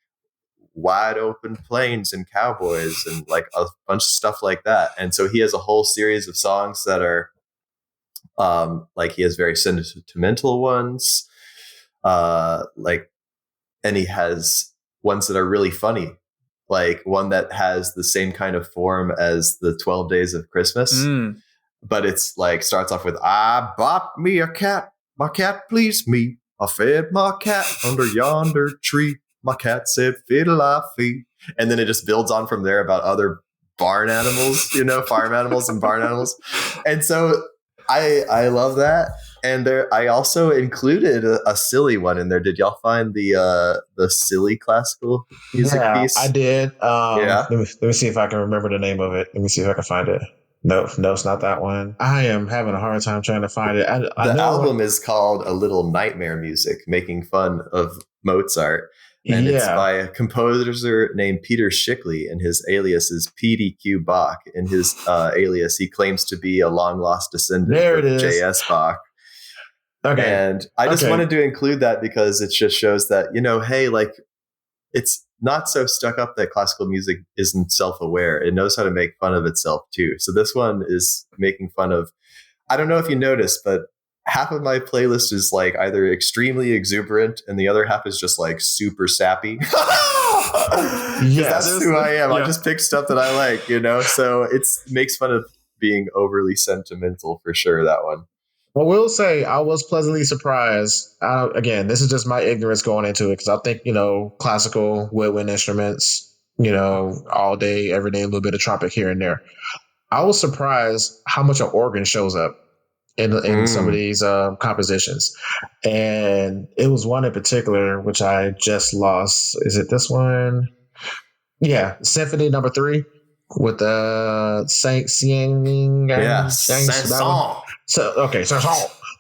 wide open plains and cowboys and like a bunch of stuff like that. And so he has a whole series of songs that are like he has very sentimental ones, and he has ones that are really funny, like one that has the same kind of form as the 12 Days of Christmas, but it's like starts off with I bought me a cat, my cat pleased me, I fed my cat under yonder tree. My cat said, fiddle-I-fee. And then it just builds on from there about other barn animals, farm animals and barn animals. And so I love that. And I also included a silly one in there. Did y'all find the silly classical music piece? I did. Yeah. Let me see if I can remember the name of it. Let me see if I can find it. No, it's not that one. I am having a hard time trying to find it. The album is called A Little Nightmare Music, making fun of Mozart. And it's by a composer named Peter Schickli, and his alias is PDQ Bach. In his alias, he claims to be a long-lost descendant of J.S. Bach. Okay. And I just wanted to include that because it just shows that, hey, like, it's not so stuck up that classical music isn't self-aware. It knows how to make fun of itself, too. So this one is making fun of, I don't know if you noticed, but half of my playlist is like either extremely exuberant and the other half is just like super sappy. That's who I am. Yeah. I just pick stuff that I like, so it makes fun of being overly sentimental for sure, that one. I will say I was pleasantly surprised. Again, this is just my ignorance going into it because I think, classical woodwind instruments, all day, every day, a little bit of trumpet here and there. I was surprised how much an organ shows up in some of these compositions. And it was one in particular, which I just lost. Is it this one? Yeah. Symphony number 3 with the Saint-Saens. Yeah. Saint-Saens. Saint-Saens.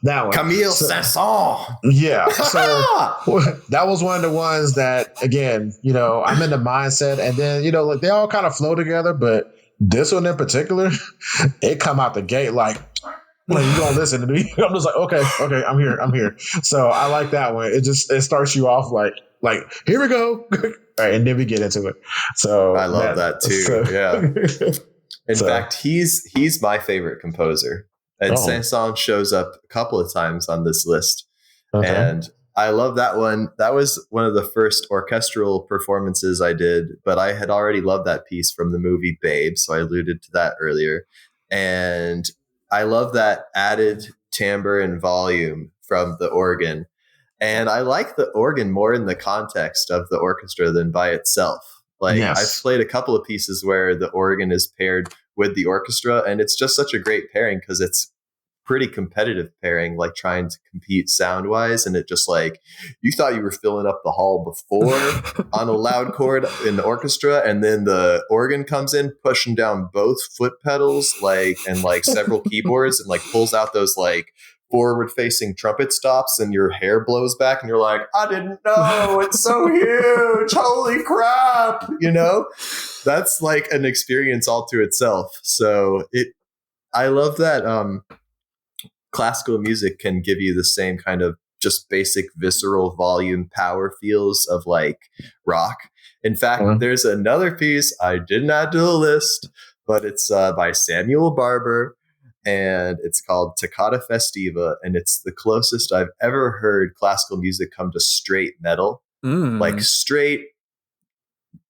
That one. Camille Saint-Saens. Yeah. So that was one of the ones that, again, I'm in the mindset, and then, like they all kind of flow together, but this one in particular, it come out the gate like you gonna listen to me. I'm just like, okay, I'm here. So I like that one. It starts you off like here we go. All right, and then we get into it. So I love that too. Yeah. In fact, he's my favorite composer. And Saint-Saens shows up a couple of times on this list. Okay. And I love that one. That was one of the first orchestral performances I did, but I had already loved that piece from the movie Babe, so I alluded to that earlier. And I love that added timbre and volume from the organ. And I like the organ more in the context of the orchestra than by itself. Like I've played a couple of pieces where the organ is paired with the orchestra, and it's just such a great pairing because it's pretty competitive pairing, like trying to compete sound wise. And it just like, you thought you were filling up the hall before on a loud chord in the orchestra. And then the organ comes in pushing down both foot pedals, like, and like several keyboards, and like pulls out those like forward facing trumpet stops, and your hair blows back and you're like, I didn't know, it's so huge. Holy crap. You know, that's like an experience all to itself. So I love that. Classical music can give you the same kind of just basic visceral volume power feels of like rock. In fact, there's another piece I didn't add to the list, but it's by Samuel Barber, and it's called Toccata Festiva, and it's the closest I've ever heard classical music come to straight metal, like straight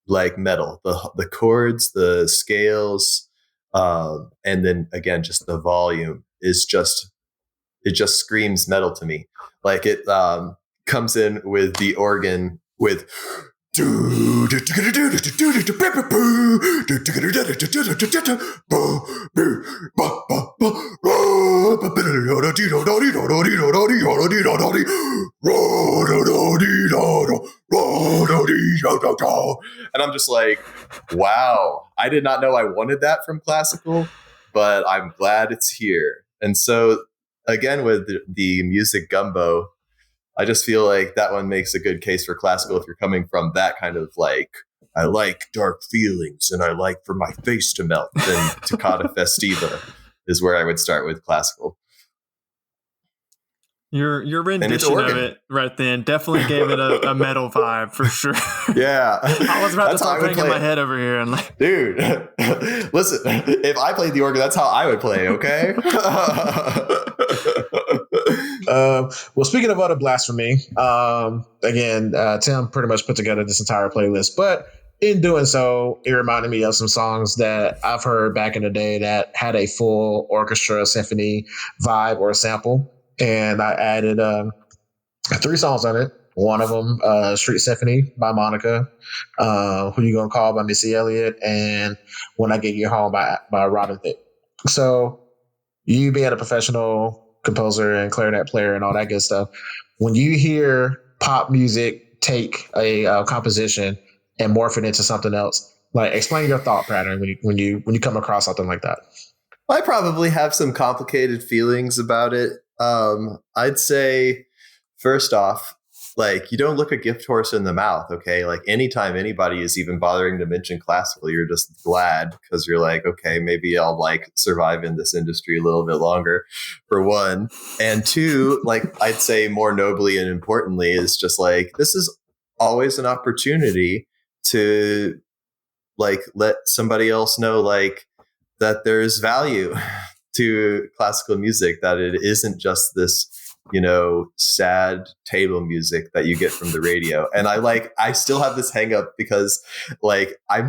like metal, the chords, the scales, and then again, just the volume is just, it just screams metal to me. Like it comes in with the organ with and I'm just like, wow, I did not know I wanted that from classical, but I'm glad it's here. And so again, with the music gumbo, I just feel like that one makes a good case for classical if you're coming from that kind of like, I like dark feelings and I like for my face to melt. Then Toccata Festiva is where I would start with classical. Your rendition of it right then definitely gave it a metal vibe for sure. Yeah. I was about to start banging my head over here and like, dude, listen, if I played the organ, that's how I would play, okay? Well, speaking of utter blasphemy, again, Tim pretty much put together this entire playlist, but in doing so, it reminded me of some songs that I've heard back in the day that had a full orchestra symphony vibe or sample. And I added 3 songs on it. One of them, Street Symphony by Monica, Who You Gonna Call by Missy Elliott, and When I Get You Home by Robin Thicke. So you being a professional composer and clarinet player and all that good stuff, when you hear pop music take a composition and morph it into something else, like explain your thought pattern when you come across something like that. I probably have some complicated feelings about it. I'd say first off, like, you don't look a gift horse in the mouth. Okay. Like anytime anybody is even bothering to mention classical, you're just glad because you're like, okay, maybe I'll like survive in this industry a little bit longer, for one. And two, like I'd say more nobly and importantly is just like, this is always an opportunity to like let somebody else know like that there's value to classical music, that it isn't just this, you know, sad table music that you get from the radio. And I still have this hang up because like I'm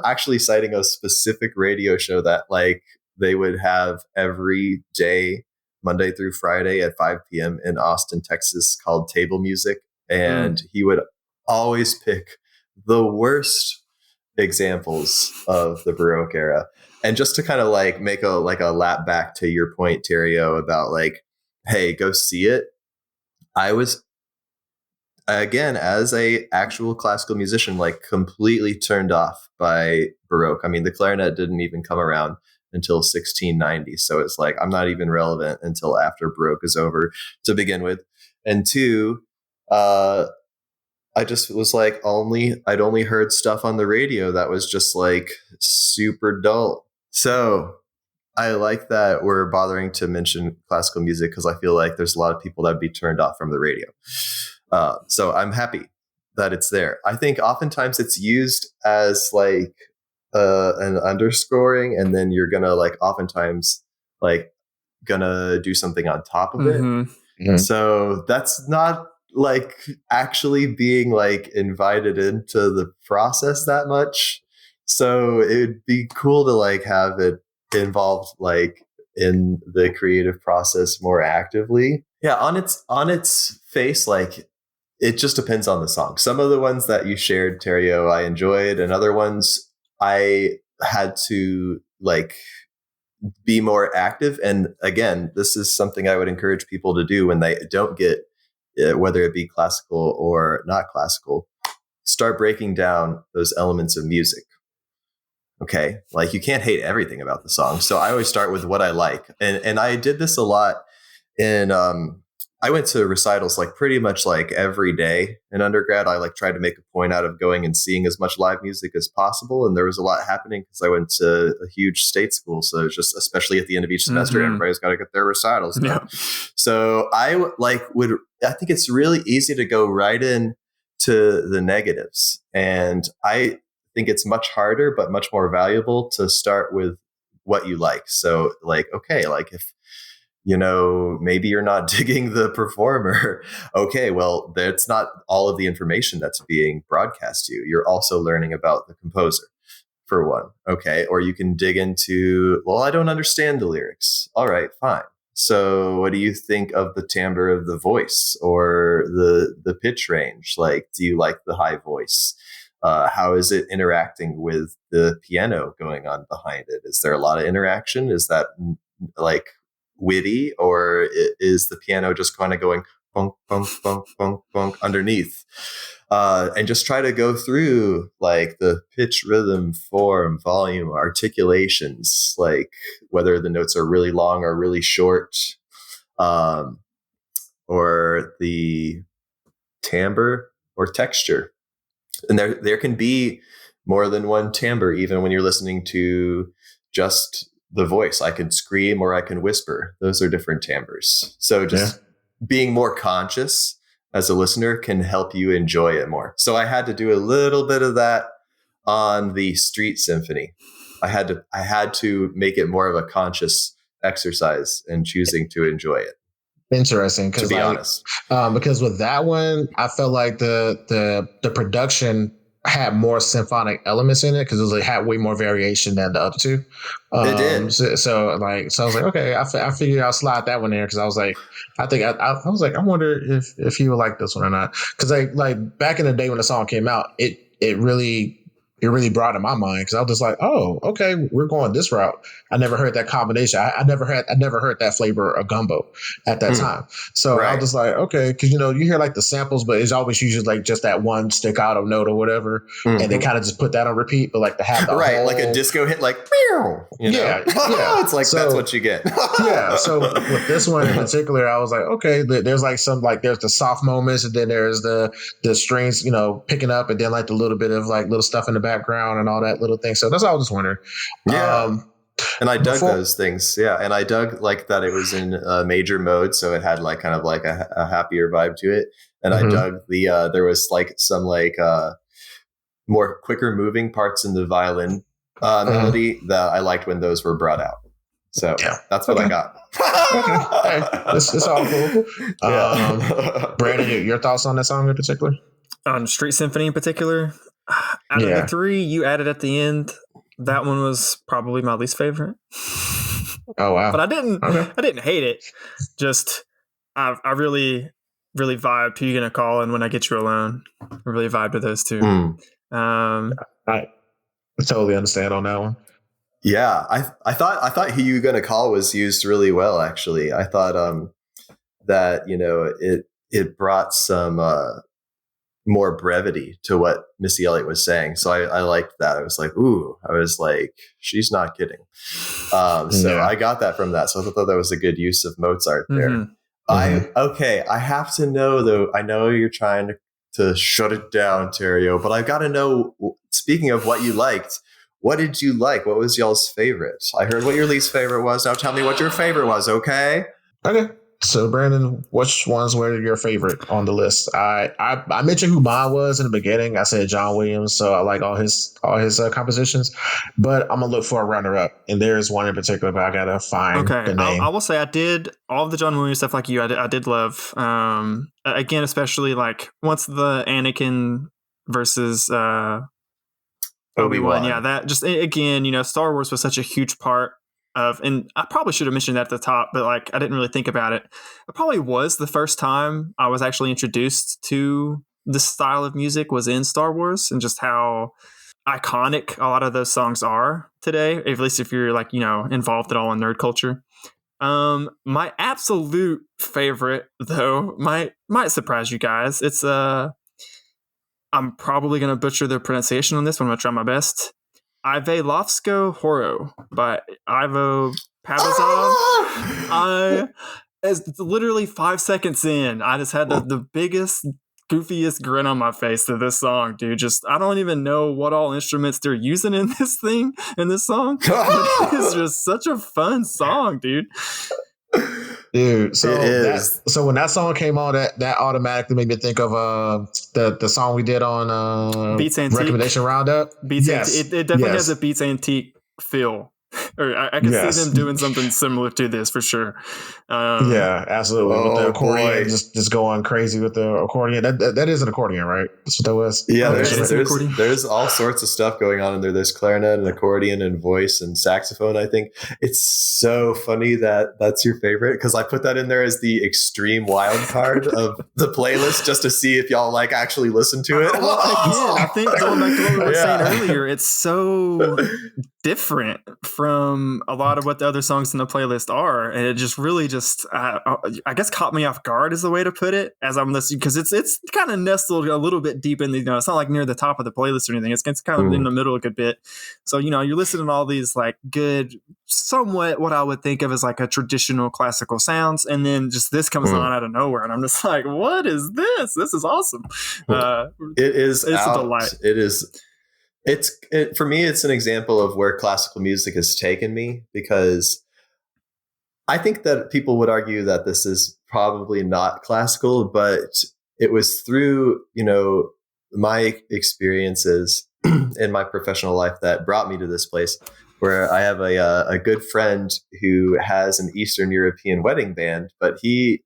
actually citing a specific radio show that like they would have every day, Monday through Friday at 5 p.m. in Austin, Texas, called Table Music. And he would always pick the worst examples of the Baroque era. And just to kind of like make a lap back to your point, Terrio, about like, hey, go see it. I was, again, as a actual classical musician, like completely turned off by Baroque. I mean, the clarinet didn't even come around until 1690. So it's like, I'm not even relevant until after Baroque is over to begin with. And two, I just was like, I'd only heard stuff on the radio that was just like super dull. So I like that we're bothering to mention classical music because I feel like there's a lot of people that'd be turned off from the radio. So I'm happy that it's there. I think oftentimes it's used as like an underscoring, and then you're gonna like oftentimes like gonna do something on top of it. Mm-hmm. So that's not like actually being like invited into the process that much. So it would be cool to like have it involved like in the creative process more actively. Yeah, on its face, like it just depends on the song. Some of the ones that you shared, Terrio, I enjoyed, and other ones I had to like be more active. And again, this is something I would encourage people to do when they don't get, whether it be classical or not classical, start breaking down those elements of music. Okay. Like you can't hate everything about the song. So I always start with what I like. And I did this a lot in, I went to recitals like pretty much like every day in undergrad. I like tried to make a point out of going and seeing as much live music as possible. And there was a lot happening because I went to a huge state school. So it's just, especially at the end of each semester, everybody's got to get their recitals done. Yeah. So I think it's really easy to go right in to the negatives. And I think it's much harder, but much more valuable to start with what you like. So like, okay, like if, maybe you're not digging the performer. Okay, well, that's not all of the information that's being broadcast to you. You're also learning about the composer, for one. Okay, or you can dig into, well, I don't understand the lyrics. All right, fine. So what do you think of the timbre of the voice or the pitch range? Like, do you like the high voice? How is it interacting with the piano going on behind it? Is there a lot of interaction? Is that like witty, or is the piano just kind of going bunk, bunk, bunk, bunk, bunk underneath? And just try to go through like the pitch, rhythm, form, volume, articulations, like whether the notes are really long or really short, or the timbre or texture. And there can be more than one timbre, even when you're listening to just the voice. I can scream or I can whisper. Those are different timbres. So just being more conscious as a listener can help you enjoy it more. So I had to do a little bit of that on the Street Symphony. I had to make it more of a conscious exercise in choosing to enjoy it. Interesting, to be honest, because with that one, I felt like the production had more symphonic elements in it because it had way more variation than the other two. It did. So I was like, okay, I figured I'll slide that one there because I was like, I was like, I wonder if you would like this one or not, because like back in the day when the song came out, it really brought in my mind because I was just like, oh, okay, we're going this route. I never heard that combination. I never heard that flavor of gumbo at that time. So I was just like, okay, because you hear like the samples, but it's always usually like just that one staccato note or whatever, and they kind of just put that on repeat. But like to have the whole, like a disco hit, like yeah, it's like that's what you get. Yeah. So with this one in particular, I was like, okay, there's like some like there's the soft moments, and then there's the strings, picking up, and then like the little bit of like little stuff in the background and all that little thing. So that's all I was wondering. Yeah. And I dug those things. Yeah. And I dug like that it was in major mode. So it had like kind of like a happier vibe to it. And I dug there was like some like more quicker moving parts in the violin melody that I liked when those were brought out. So that's what I got. It's all cool. Brandon, your thoughts on that song in particular? On Street Symphony in particular? Out of the three you added at the end, that one was probably my least favorite. Oh wow! But I didn't hate it. Just I really vibed Who You Gonna Call and When I Get You Alone. I really vibed with those two. I totally understand on that one. Yeah, I thought Who You Gonna Call was used really well. Actually, I thought that it brought some more brevity to what Missy Elliott was saying. So I liked that. I was like, she's not kidding. So I got that from that. So I thought that was a good use of Mozart there. I have to know though, I know you're trying to shut it down, Terrio, but I've got to know, speaking of what you liked, what did you like? What was y'all's favorite? I heard what your least favorite was. Now tell me what your favorite was. Okay. So, Brandon, which ones were your favorite on the list? I mentioned who mine was in the beginning. I said John Williams, so I like all his compositions. But I'm gonna look for a runner-up, and there's one in particular, but I gotta find the name. I will say I did all of the John Williams stuff like you. I did love. Again, especially like once the Anakin versus Obi-Wan. Yeah, that just again, Star Wars was such a huge part of, and I probably should have mentioned that at the top, but like I didn't really think about it. It probably was the first time I was actually introduced to this style of music was in Star Wars, and just how iconic a lot of those songs are today, at least if you're like, involved at all in nerd culture. My absolute favorite, though, might surprise you guys. It's I'm probably gonna butcher the pronunciation on this one. I'm gonna try my best. Ive Lovsko Horo by Ivo Pavazov. It's literally 5 seconds in, I just had the biggest, goofiest grin on my face to this song, dude. Just, I don't even know what all instruments they're using in this song. It's just such a fun song, dude. Dude, so when that song came on, that automatically made me think of the song we did on Beats Antique Recommendation Roundup. Beats Antique. It definitely has a Beats Antique feel. Or I can see them doing something similar to this for sure. Yeah, absolutely. With the accordion, just going crazy with the accordion. That is an accordion, right? That's what that was. Yeah, there's all sorts of stuff going on in there. There's clarinet and accordion and voice and saxophone. I think it's so funny that that's your favorite, because I put that in there as the extreme wild card of the playlist just to see if y'all like actually listen to it. Again, I think going back to what we were saying earlier, it's so different from a lot of what the other songs in the playlist are, and it just really I guess caught me off guard is the way to put it as I'm listening, because it's kind of nestled a little bit deep in the, it's not like near the top of the playlist or anything. It's kind of in the middle a good bit. So you're listening to all these like good, somewhat what I would think of as like a traditional classical sounds, and then just this comes on out of nowhere, and I'm just like, what is this? This is awesome. It's a delight. It is. For me, it's an example of where classical music has taken me, because I think that people would argue that this is probably not classical, but it was through, my experiences in my professional life that brought me to this place, where I have a good friend who has an Eastern European wedding band, but he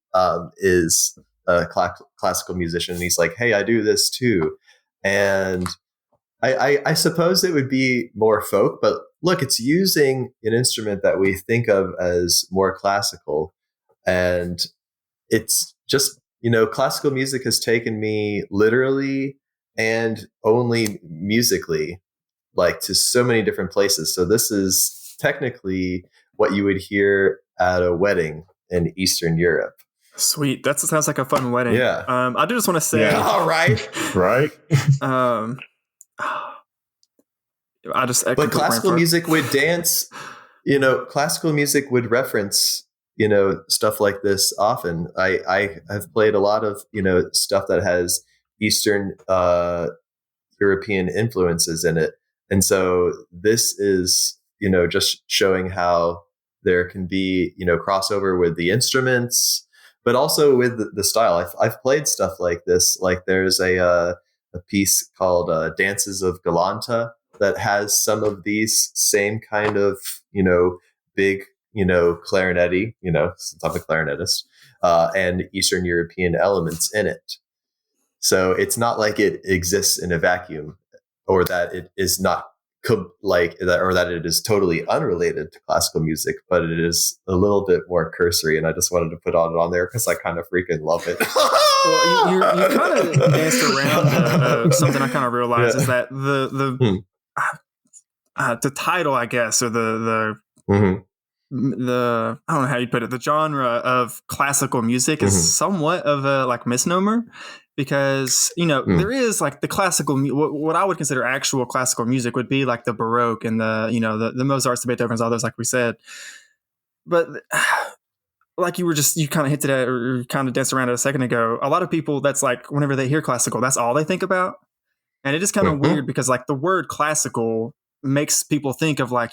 is a classical musician, and he's like, hey, I do this too. And I suppose it would be more folk, but look, it's using an instrument that we think of as more classical. And it's just, classical music has taken me literally and only musically, like, to so many different places. So this is technically what you would hear at a wedding in Eastern Europe. Sweet. That sounds like a fun wedding. Yeah. I do just want to say. Yeah. All right. Right. But classical music would dance, classical music would reference, stuff like this often. I have played a lot of, stuff that has Eastern European influences in it. And so this is, just showing how there can be, crossover with the instruments, but also with the style. I've played stuff like this. Like there's a piece called Dances of Galanta that has some of these same kind of, big, clarinety, since I'm a clarinetist, and Eastern European elements in it. So it's not like it exists in a vacuum, or that it is not like that, or that it is totally unrelated to classical music, but it is a little bit more cursory. And I just wanted to put it on there because I kind of freaking love it. Well, you kind of danced around something I kind of realized is that the title, I guess, or the I don't know how you put it, the genre of classical music is somewhat of a like misnomer, because there is like the classical what I would consider actual classical music would be like the Baroque and the Mozarts, the Beethovens, all those, like we said. But like you kind of hinted at, or kind of danced around it a second ago, a lot of people, that's like whenever they hear classical, that's all they think about. And it is kind of weird, because like the word classical makes people think of like,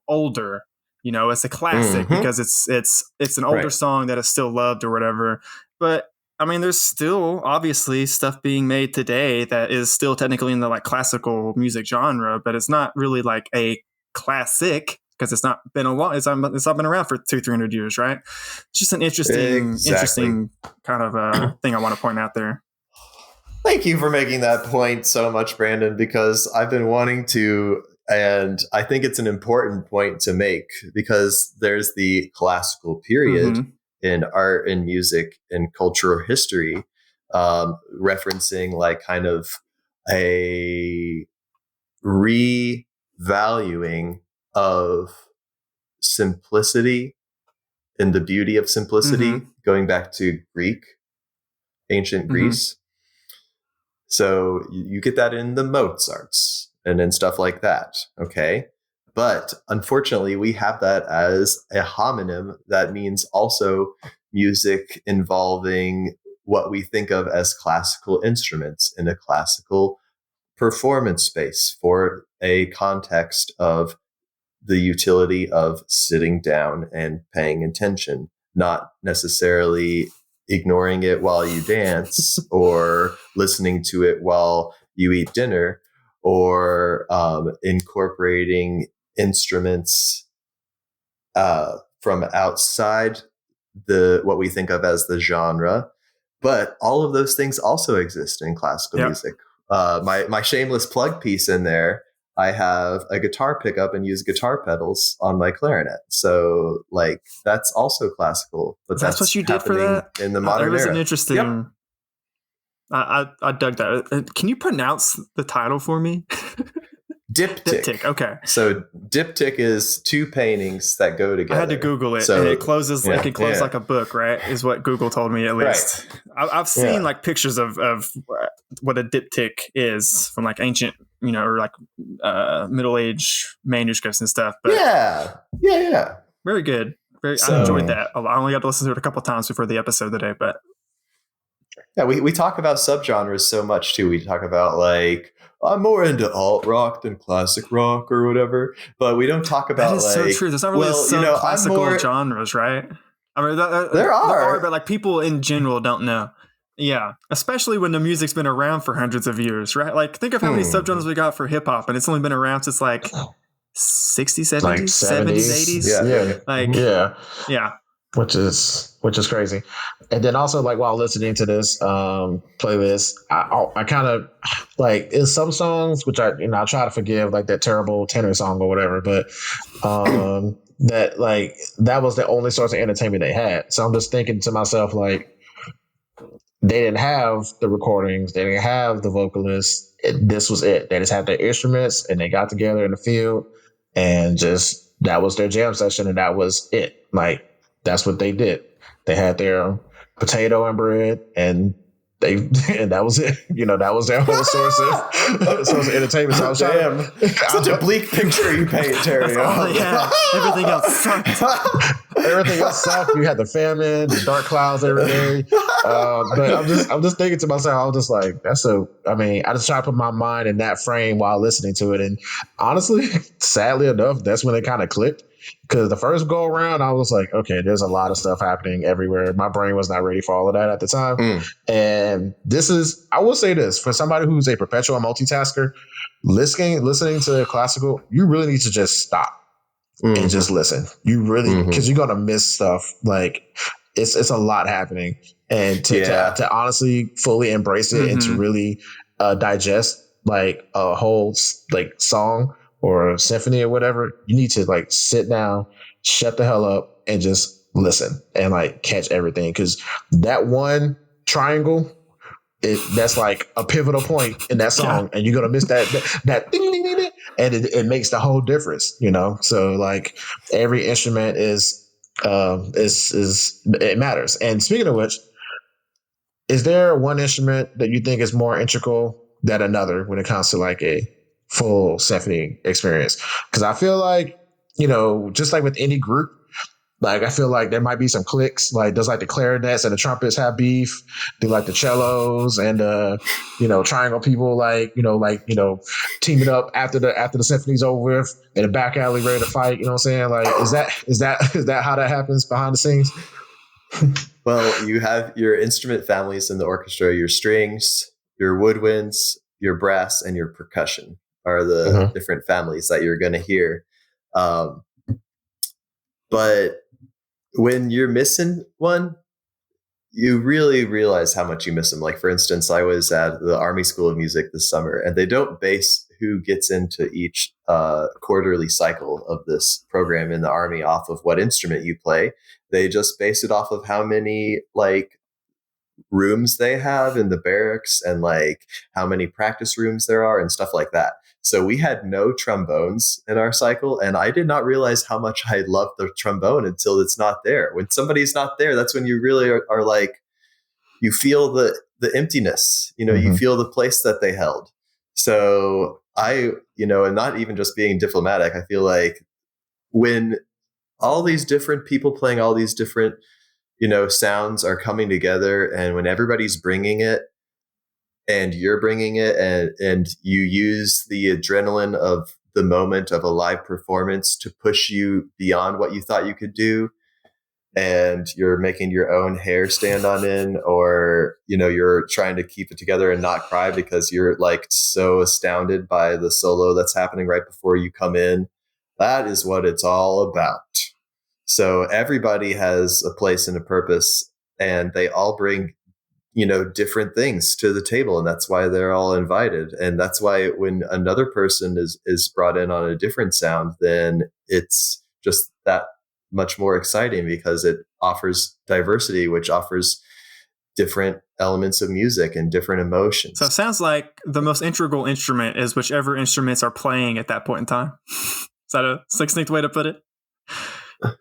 older, it's a classic because it's an older song that is still loved or whatever. But I mean, there's still obviously stuff being made today that is still technically in the like classical music genre, but it's not really like a classic because it's not been it's not been around for 200-300 years, right? It's just an interesting kind of thing I want to point out there. Thank you for making that point so much, Brandon, because I've been wanting to And I think it's an important point to make because there's the classical period in art and music and cultural history, referencing like kind of a revaluing of simplicity and the beauty of simplicity, going back to ancient Greece. So you get that in the Mozarts and in stuff like that. Okay. But unfortunately, we have that as a homonym that means also music involving what we think of as classical instruments in a classical performance space for a context of the utility of sitting down and paying attention, not necessarily ignoring it while you dance or listening to it while you eat dinner, or incorporating instruments from outside what we think of as the genre. But all of those things also exist in classical music. My shameless plug piece in there, I have a guitar pickup and use guitar pedals on my clarinet. So like that's also classical, but that's what you did for that in the modern era. It was an interesting. I dug that. Can you pronounce the title for me? Diptych. Diptych. Okay. So diptych is two paintings that go together. I had to Google it, and it closes like it closes like a book, right? Is what Google told me at least. Right. I've seen like pictures of what a diptych is from like ancient, or like Middle Age manuscripts and stuff. But yeah. Very good. I enjoyed that. I only got to listen to it a couple times before the episode today, but. Yeah, we talk about subgenres so much too. We talk about like I'm more into alt rock than classic rock or whatever, but we don't talk about that is so true. There's not really classical genres, right? I mean, there are, but like people in general don't know. Yeah, especially when the music's been around for hundreds of years, right? Like think of how many subgenres we got for hip hop, and it's only been around since like 60s, 70s, like 70s, 80s. Yeah. Which is crazy. And then also like while listening to this playlist, I kind of like in some songs, which I try to forgive, like that terrible tenor song or whatever, but that was the only source of entertainment they had. So I'm just thinking to myself, like, they didn't have the recordings, they didn't have the vocalists. This was it. They just had their instruments and they got together in the field and just that was their jam session and that was it. Like that's what they did. They had their potato and bread and that was it. That was their whole source of entertainment. So I was such a bleak picture you paint, Terry. That's all they had. Everything else sucked. Everything else sucked. You had the famine, the dark clouds every day. But I'm just thinking to myself, I was just like, I just try to put my mind in that frame while listening to it. And honestly, sadly enough, that's when it kind of clicked. Because the first go around, I was like, okay, there's a lot of stuff happening everywhere. My brain was not ready for all of that at the time. And I will say this, for somebody who's a perpetual multitasker, listening to classical, you really need to just stop and just listen. You really, because you're going to miss stuff. Like it's a lot happening. And to honestly fully embrace it and to really digest like a whole like song or a symphony or whatever, you need to like sit down, shut the hell up and just listen and like catch everything. Cause that one triangle, that's like a pivotal point in that song and you're going to miss that ding, ding, ding, ding, and it makes the whole difference, So like every instrument is it matters. And speaking of which, is there one instrument that you think is more integral than another when it comes to like a full symphony experience? Because I feel like, just like with any group, like I feel like there might be some cliques. Like does like the clarinets and the trumpets have beef? Do like the cellos and triangle people teaming up after the symphony's over with in the back alley ready to fight? You know what I'm saying? Like is that how that happens behind the scenes? Well, you have your instrument families in the orchestra, your strings, your woodwinds, your brass, and your percussion are the different families that you're going to hear. But when you're missing one, you really realize how much you miss them. Like, for instance, I was at the Army School of Music this summer, and they don't base who gets into each quarterly cycle of this program in the Army off of what instrument you play. They just base it off of how many like rooms they have in the barracks and like how many practice rooms there are and stuff like that. So we had no trombones in our cycle, and I did not realize how much I loved the trombone until it's not there. When somebody's not there, that's when you really are like, you feel the emptiness, you feel the place that they held. So I, and not even just being diplomatic, I feel like when all these different people playing all these different, sounds are coming together, and when everybody's bringing it and you're bringing it, and you use the adrenaline of the moment of a live performance to push you beyond what you thought you could do, and you're making your own hair stand on end, or, you're trying to keep it together and not cry because you're like so astounded by the solo that's happening right before you come in. That is what it's all about. So everybody has a place and a purpose, and they all bring, different things to the table. And that's why they're all invited. And that's why when another person is brought in on a different sound, then it's just that much more exciting because it offers diversity, which offers different elements of music and different emotions. So it sounds like the most integral instrument is whichever instruments are playing at that point in time. Is that a succinct way to put it?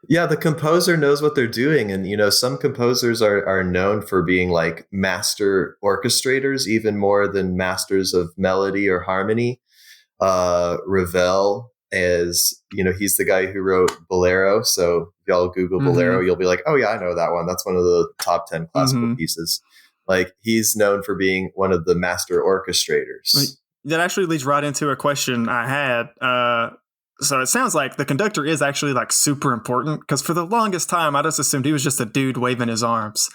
Yeah, the composer knows what they're doing. And, some composers are known for being like master orchestrators, even more than masters of melody or harmony. Ravel is, he's the guy who wrote Bolero. So if y'all Google Bolero, you'll be like, oh yeah, I know that one. That's one of the top 10 classical pieces. Like, he's known for being one of the master orchestrators. That actually leads right into a question I had. So it sounds like the conductor is actually like super important, because for the longest time I just assumed he was just a dude waving his arms.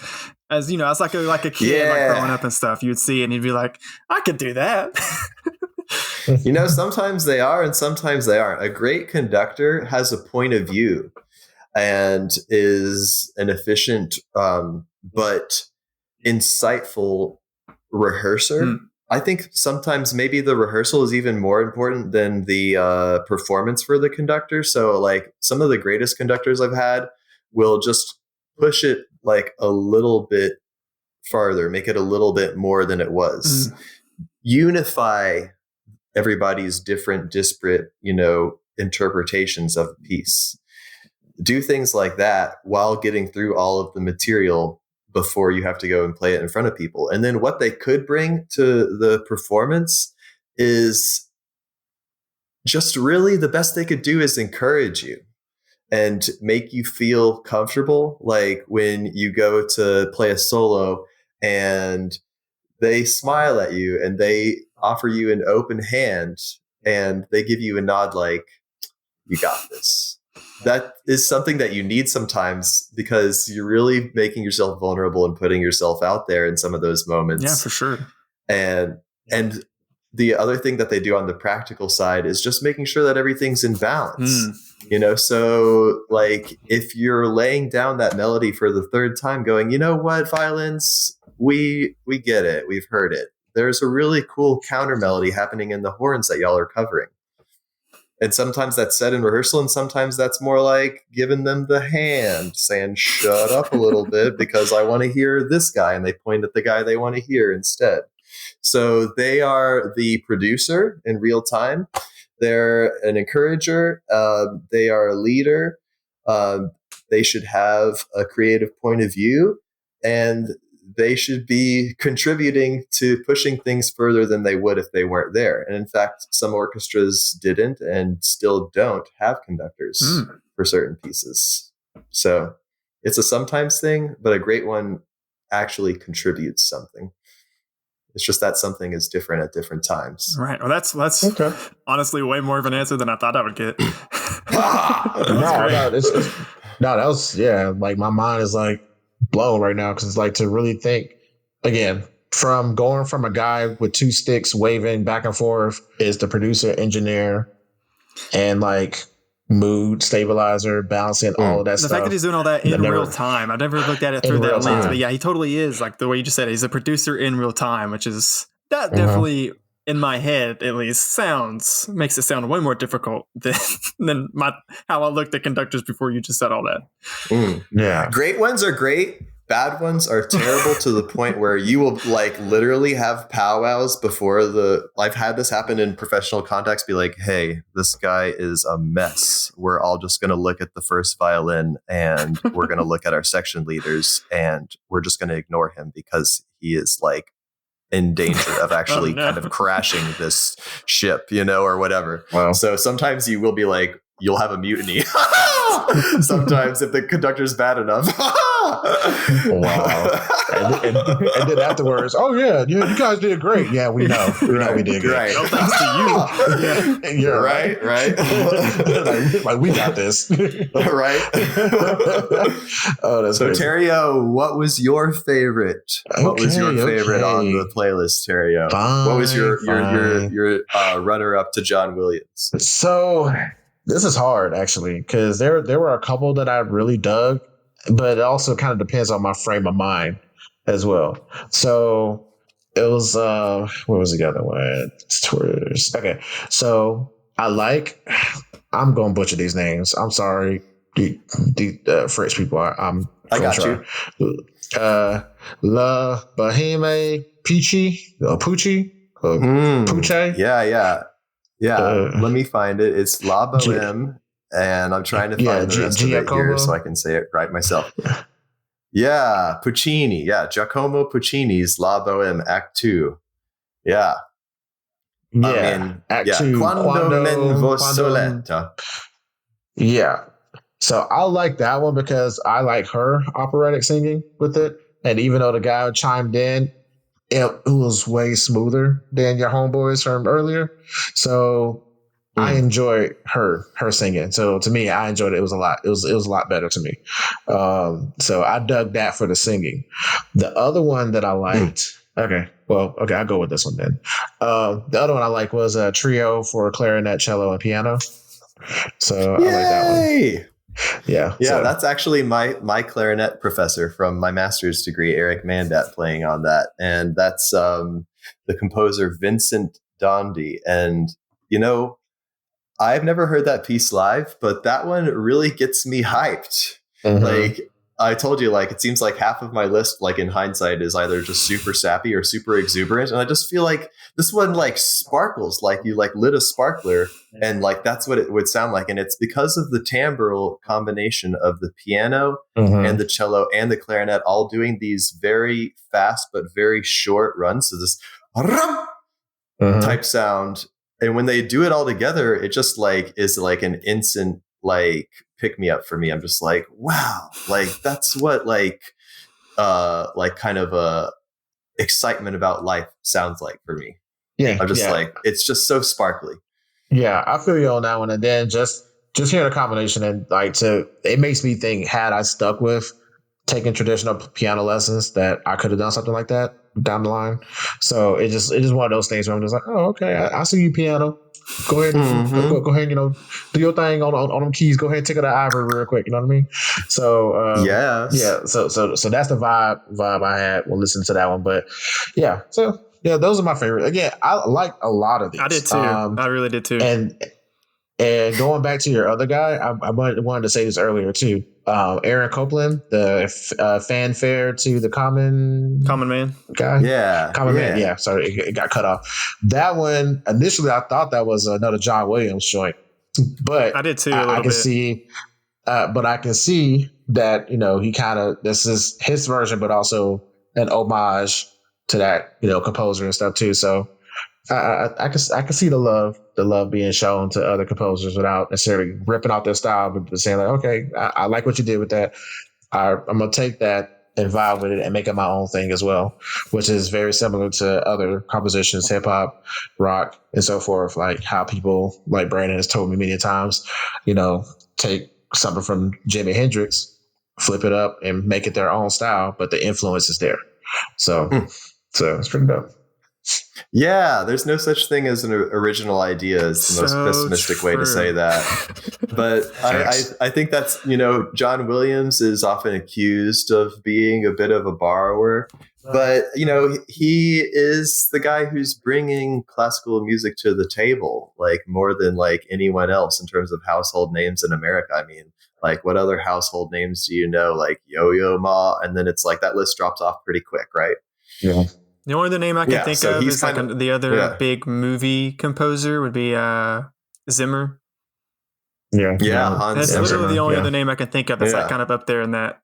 As I was like a kid, like growing up and stuff. You'd see it and you'd be like, I could do that. Sometimes they are and sometimes they aren't. A great conductor has a point of view and is an efficient but insightful rehearser. I think sometimes maybe the rehearsal is even more important than the performance for the conductor. So like some of the greatest conductors I've had will just push it like a little bit farther, make it a little bit more than it was. Unify everybody's different, disparate, interpretations of a piece. Do things like that while getting through all of the material before you have to go and play it in front of people. And then what they could bring to the performance is just really the best they could do is encourage you and make you feel comfortable. Like when you go to play a solo and they smile at you and they offer you an open hand and they give you a nod like, you got this. That is something that you need sometimes because you're really making yourself vulnerable and putting yourself out there in some of those moments. Yeah, for sure. And the other thing that they do on the practical side is just making sure that everything's in balance. So like if you're laying down that melody for the third time going, you know what, violins, we get it. We've heard it. There's a really cool counter melody happening in the horns that y'all are covering. And sometimes that's said in rehearsal, and sometimes that's more like giving them the hand, saying, shut up a little bit because I want to hear this guy. And they point at the guy they want to hear instead. So they are the producer in real time. They're an encourager. They are a leader. They should have a creative point of view, and they should be contributing to pushing things further than they would if they weren't there. And in fact, some orchestras didn't and still don't have conductors for certain pieces. So it's a sometimes thing, but a great one actually contributes something. It's just that something is different at different times. Right. Well, that's okay. Honestly way more of an answer than I thought I would get. That was, like my mind is like blown right now because it's like to really think again from going from a guy with two sticks waving back and forth is the producer, engineer, and like mood stabilizer, balancing all of that The stuff. fact that he's doing all that in real time, I've never looked at it through that lens. But yeah, he totally is, like the way you just said it, he's a producer in real time, which is definitely, in my head at least, makes it sound way more difficult than how I looked at conductors before you just said all that. Yeah. Great ones are great. Bad ones are terrible to the point where you will like literally have powwows before I've had this happen in professional context. Be like, hey, this guy is a mess. We're all just going to look at the first violin and we're going to look at our section leaders and we're just going to ignore him because he is like in danger of actually kind of crashing this ship, or whatever. Wow. So sometimes you will be like, you'll have a mutiny. Sometimes if the conductor's bad enough. Wow. And then afterwards, oh yeah, you guys did great. Yeah, we know. We know we did great. Right. No thanks to you. Yeah, right. like we got this. Right. Oh, that's so crazy. Terrio, what was your favorite? What was your favorite on the playlist, Terrio? What was your runner up to John Williams? So this is hard actually, because there were a couple that I really dug, but it also kind of depends on my frame of mind as well. So it was where was the other one? Okay, so I'm gonna butcher these names. I'm sorry, the French people. I got you. La Boheme Pucci. Yeah. Let me find it. It's La Boheme, and I'm trying to find the rest of it here so I can say it right myself. Yeah, Puccini. Yeah, Giacomo Puccini's La Boheme, Act 2. Yeah. Act 2. Quando men vo soletta. Yeah. So I like that one because I like her operatic singing with it. And even though the guy chimed in, it was way smoother than your homeboys from earlier. So I enjoyed her singing. So to me, I enjoyed it. It was a lot. It was a lot better to me. So I dug that for the singing. The other one that I liked. I'll go with this one then. The other one I liked was a trio for clarinet, cello, and piano. So I like that one. Yeah. So. That's actually my clarinet professor from my master's degree, Eric Mandat, playing on that. And that's the composer Vincent Dondi. And, I've never heard that piece live, but that one really gets me hyped. Mm-hmm. Like I told you, like, it seems like half of my list, like in hindsight, is either just super sappy or super exuberant. And I just feel like this one like sparkles, like you like lit a sparkler, and like that's what it would sound like. And it's because of the timbral combination of the piano and the cello and the clarinet all doing these very fast but very short runs. So this type sound. And when they do it all together, it just like is like an instant like pick me up for me. I'm just like, wow, like that's what like kind of a excitement about life sounds like for me. Yeah. I'm just like, it's just so sparkly. Yeah, I feel you on that one. And then just hearing a combination and like it makes me think, had I stuck with taking traditional piano lessons, that I could have done something like that down the line. So it's just one of those things where I'm just like, oh, okay, I see you, piano. Go ahead, go ahead, do your thing on them keys. Go ahead and tickle the ivory real quick. You know what I mean? So So that's the vibe I had when listening to that one. But yeah, so yeah, those are my favorite. Again, I like a lot of these. I did too. I really did too. And going back to your other guy, I wanted to say this earlier too. Aaron Copland, the fanfare to the common man guy. Yeah. Common man. Yeah. Sorry, it got cut off. That one, initially, I thought that was another John Williams joint, but I did too. I can see, but I can see that, he kind of, this is his version, but also an homage to that, composer and stuff too. So I can see the love being shown to other composers without necessarily ripping out their style, but saying like, okay, I like what you did with that. I'm gonna take that and vibe with it and make it my own thing as well, which is very similar to other compositions, hip hop, rock, and so forth. Like how people like Brandon has told me many times, take something from Jimi Hendrix, flip it up, and make it their own style, but the influence is there. So it's pretty dope. Yeah, there's no such thing as an original idea is the most pessimistic way to say that. But I think that's, John Williams is often accused of being a bit of a borrower. But, he is the guy who's bringing classical music to the table, like more than like anyone else in terms of household names in America. I mean, like what other household names do you know? Like Yo-Yo Ma. And then it's like that list drops off pretty quick, right? Yeah. The only other name I can think of is like the other big movie composer would be Zimmer. Yeah. That's literally the only other name I can think of that's like kind of up there in that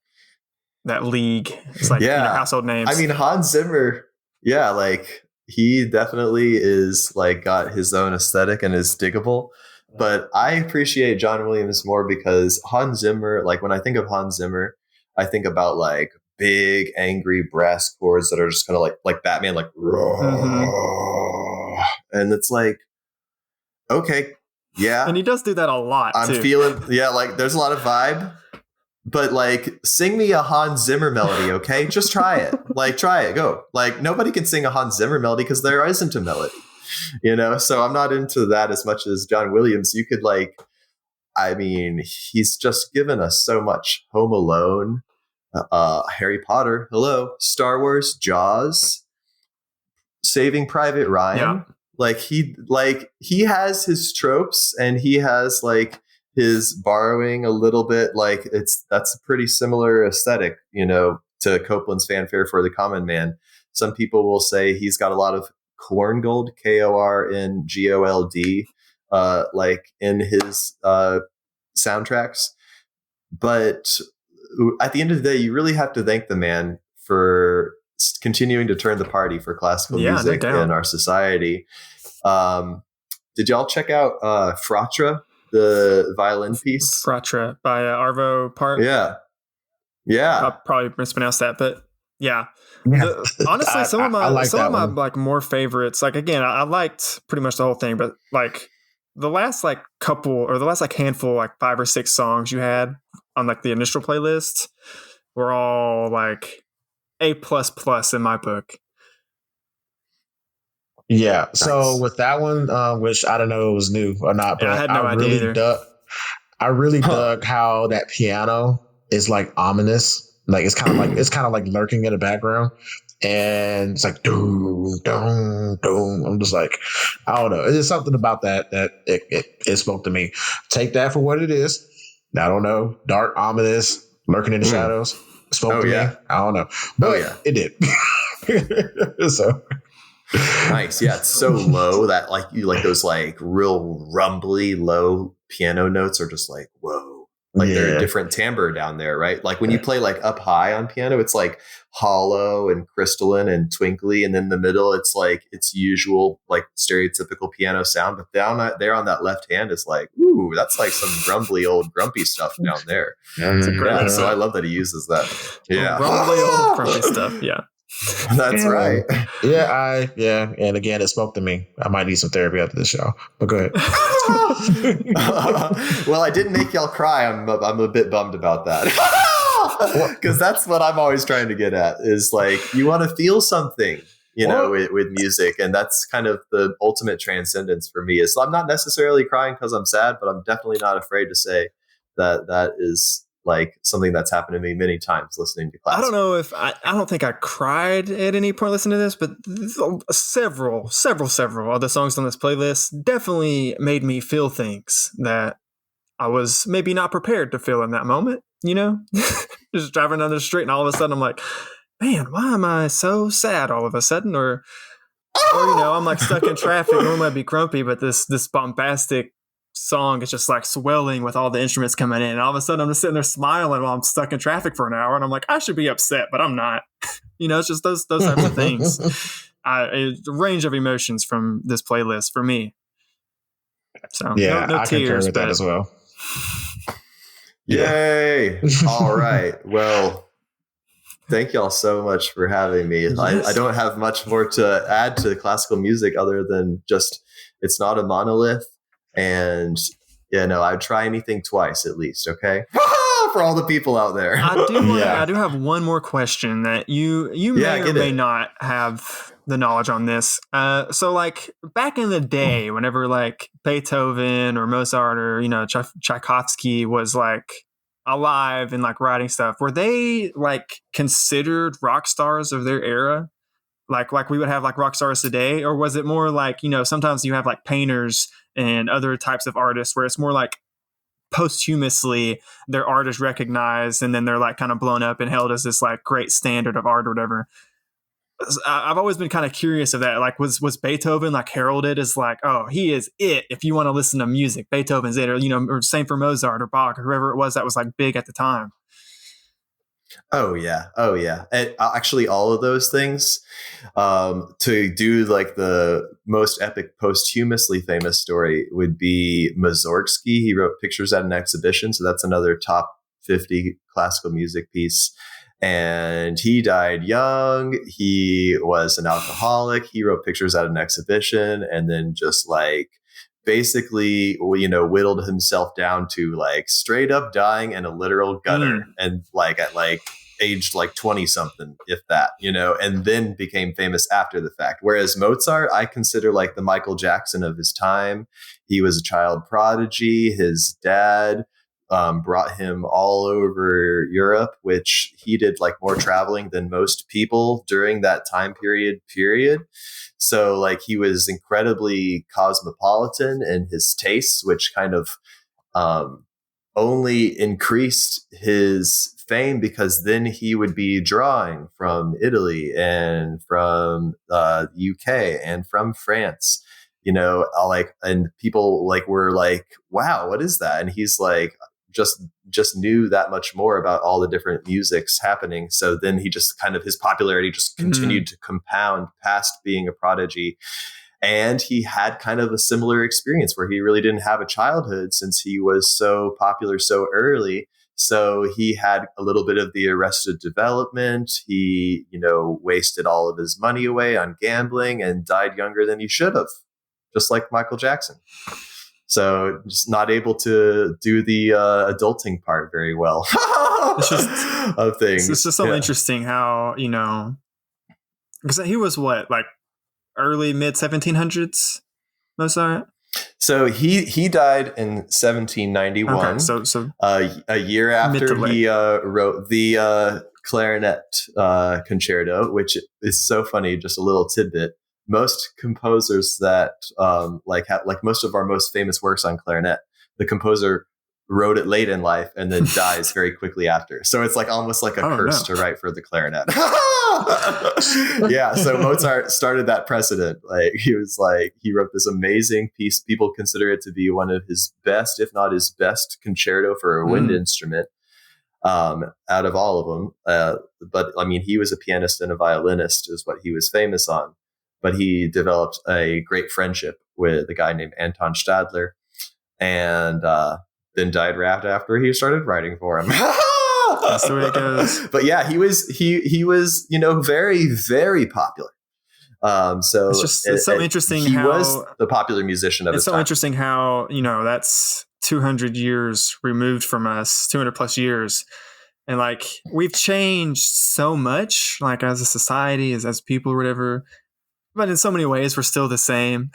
league. It's like household names. I mean, Hans Zimmer, like he definitely is like got his own aesthetic and is diggable. But I appreciate John Williams more because Hans Zimmer, like when I think of Hans Zimmer, I think about like big angry brass chords that are just kind of like Batman, like and it's like, okay, yeah, and he does do that a lot. I'm feeling like there's a lot of vibe, but like sing me a Hans Zimmer melody, okay? Just try it, go. Like nobody can sing a Hans Zimmer melody because there isn't a melody, So I'm not into that as much as John Williams. You could he's just given us so much. Home Alone. Harry Potter, hello, Star Wars, Jaws, Saving Private Ryan. Yeah. He has his tropes and he has like his borrowing a little bit. Like that's a pretty similar aesthetic, to Copland's Fanfare for the Common Man. Some people will say he's got a lot of Korngold, Korngold, like in his soundtracks, but at the end of the day, you really have to thank the man for continuing to turn the party for classical music in our society. Did y'all check out Fratra, the violin piece? Fratra by Arvo Part. Yeah. I probably mispronounced that, but yeah. Honestly, some of my like more favorites. Like again, I liked pretty much the whole thing, but like the last like couple or the last like handful, like 5 or 6 songs you had on like the initial playlist were all like A++ in my book. Yeah. Nice. So with that one, which I don't know if it was new or not, but I had no idea either. I really dug how that piano is like ominous. Like it's kind of like lurking in the background. And it's like doom, doom, doom. I'm just like, I don't know. There's something about that it spoke to me. Take that for what it is. I don't know. Dark, ominous, lurking in the shadows. Spoke to me. I don't know. But it did. So nice. Yeah, it's so low that like you like those like real rumbly low piano notes are just like, whoa. Like they're a different timbre down there, right? Like when you play like up high on piano, it's like hollow and crystalline and twinkly. And then in the middle, it's like its usual like stereotypical piano sound. But down there on that left hand is like, ooh, that's like some grumbly old grumpy stuff down there. So I love that he uses that. Yeah. Grumbly old grumpy stuff. Yeah. That's right. Yeah. And again, it spoke to me. I might need some therapy after this show, but go ahead. Well, I didn't make y'all cry. I'm a bit bummed about that. Because that's what I'm always trying to get at is like, you want to feel something, with music. And that's kind of the ultimate transcendence for me is I'm not necessarily crying because I'm sad, but I'm definitely not afraid to say that is like something that's happened to me many times listening to classical. I don't know if I don't think I cried at any point listening to this, but several of the songs on this playlist definitely made me feel things that I was maybe not prepared to feel in that moment, just driving down the street and all of a sudden I'm like, man, why am I so sad all of a sudden? Or I'm like stuck in traffic. Normally I'd be grumpy, but this bombastic song is just like swelling with all the instruments coming in, and all of a sudden I'm just sitting there smiling while I'm stuck in traffic for an hour, and I'm like, I should be upset, but I'm not. It's just those types of things. A range of emotions from this playlist for me. So yeah, no I tears, concur with that as well. Yay! All right, well, thank y'all so much for having me. Yes. I don't have much more to add to classical music other than just it's not a monolith. And I'd try anything twice at least. Okay. For all the people out there. I do have one more question that you may or may not have the knowledge on this. So like back in the day, whenever like Beethoven or Mozart or, you know, Tchaikovsky was like alive and like writing stuff, were they like considered rock stars of their era? Like we would have like rock stars today? Or was it more like, you know, sometimes you have like painters and other types of artists where it's more like posthumously their art is recognized and then they're like kind of blown up and held as this like great standard of art or whatever. I've always been kind of curious of that. Like was Beethoven like heralded as like, oh, he is it if you want to listen to music, Beethoven's it, or, you know, or same for Mozart or Bach or whoever it was that was like big at the time. Oh yeah. And actually all of those things, to do like the most epic posthumously famous story would be Mussorgsky. He wrote Pictures at an Exhibition. So that's another top 50 classical music piece. And he died young. He was an alcoholic. He wrote Pictures at an Exhibition and then just like basically, you know, whittled himself down to like straight up dying in a literal gutter and like at like aged like 20 something, if that, you know, and then became famous after the fact. Whereas Mozart, I consider like the Michael Jackson of his time. He was a child prodigy. His dad brought him all over Europe, which he did like more traveling than most people during that time period. So like he was incredibly cosmopolitan in his tastes, which kind of only increased his fame because then he would be drawing from Italy and from UK and from France, you know, like, and people like were like, wow, what is that? And he's like, just knew that much more about all the different musics happening. So then he just kind of, his popularity just continued to compound past being a prodigy. And he had kind of a similar experience where he really didn't have a childhood since he was so popular so early. So he had a little bit of the arrested development. He, you know, wasted all of his money away on gambling and died younger than he should have, just like Michael Jackson. So just not able to do the adulting part very well of things. It's just so interesting how, you know, because he was what, like early mid 1700s, Mozart? So he died in 1791. Okay, so a year after he wrote the clarinet concerto, which is so funny. Just a little tidbit. Most composers that like most of our most famous works on clarinet, the composer wrote it late in life and then dies very quickly after. So it's like almost like a curse to write for the clarinet. Yeah. So Mozart started that precedent. Like he wrote this amazing piece. People consider it to be one of his best, if not his best concerto for a wind instrument out of all of them. But I mean, he was a pianist and a violinist is what he was famous on. But he developed a great friendship with a guy named Anton Stadler, and then died right after he started writing for him. That's the way it goes. But yeah, he was, you know, very, very popular. So it's so interesting. He how was the popular musician of his time. It's so interesting how, you know, that's 200 years removed from us, 200 plus years. And like, we've changed so much, like as a society, as people or whatever. But in so many ways, we're still the same.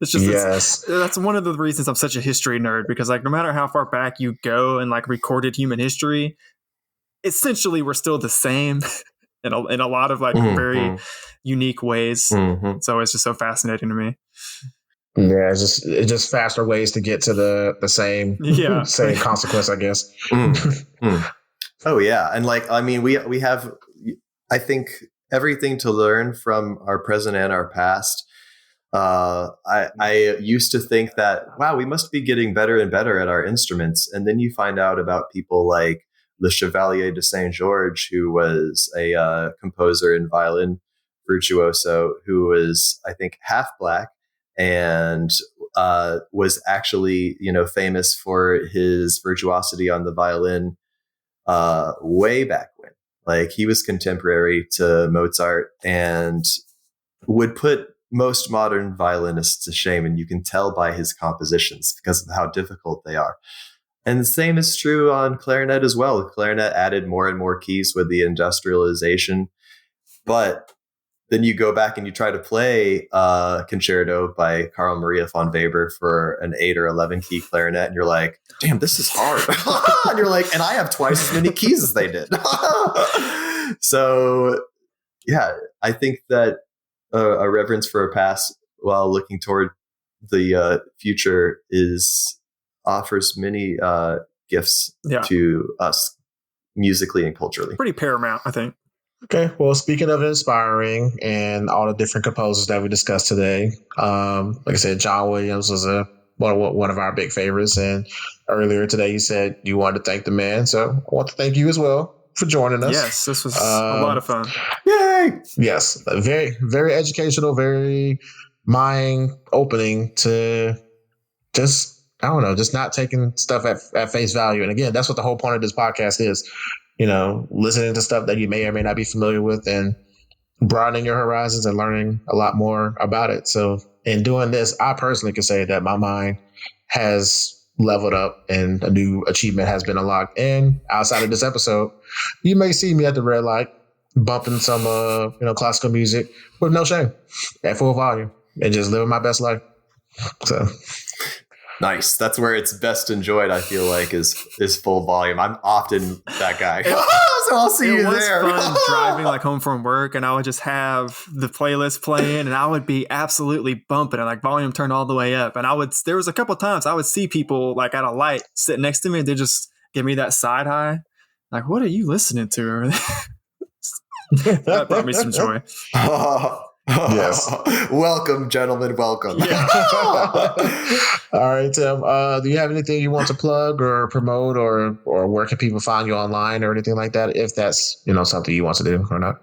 It's just, that's one of the reasons I'm such a history nerd, because like, no matter how far back you go in like recorded human history, essentially we're still the same in a lot of like very unique ways. So it's just so fascinating to me. Yeah, it's just faster ways to get to the same same consequence, I guess. Oh yeah, and like I mean, we have, I think, everything to learn from our present and our past. I used to think that, wow, we must be getting better and better at our instruments. And then you find out about people like Le Chevalier de Saint-Georges, who was a composer and violin virtuoso, who was, I think, half black and was actually, you know, famous for his virtuosity on the violin way back when. Like he was contemporary to Mozart and would put most modern violinists to shame. And you can tell by his compositions because of how difficult they are. And the same is true on clarinet as well. Clarinet added more and more keys with the industrialization. But then you go back and you try to play Concerto by Carl Maria von Weber for an 8 or 11 key clarinet, and you're like, damn, this is hard. And you're like, and I have twice as many keys as they did. So, yeah, I think that a reverence for a past while looking toward the future offers many gifts to us musically and culturally. Pretty paramount, I think. Okay, well, speaking of inspiring and all the different composers that we discussed today, like I said, John Williams was one of our big favorites. And earlier today, you said you wanted to thank the man. So I want to thank you as well for joining us. Yes, this was a lot of fun. Yay! Yes, very, very educational, very mind-opening to just, I don't know, just not taking stuff at face value. And again, that's what the whole point of this podcast is. You know, listening to stuff that you may or may not be familiar with and broadening your horizons and learning a lot more about it. So in doing this, I personally can say that my mind has leveled up and a new achievement has been unlocked. And outside of this episode, you may see me at the red light bumping some, classical music with no shame at full volume and just living my best life. So. Nice. That's where it's best enjoyed, I feel like, is full volume. I'm often that guy. So I'll see you there. It was fun driving like home from work, and I would just have the playlist playing, and I would be absolutely bumping it, like volume turned all the way up. And there was a couple of times I would see people like at a light sitting next to me, and they just give me that side eye. Like, what are you listening to? That brought me some joy. Yes. Welcome, gentlemen. Welcome. Yeah. All right, Tim. Do you have anything you want to plug or promote, or where can people find you online or anything like that? If that's something you want to do or not.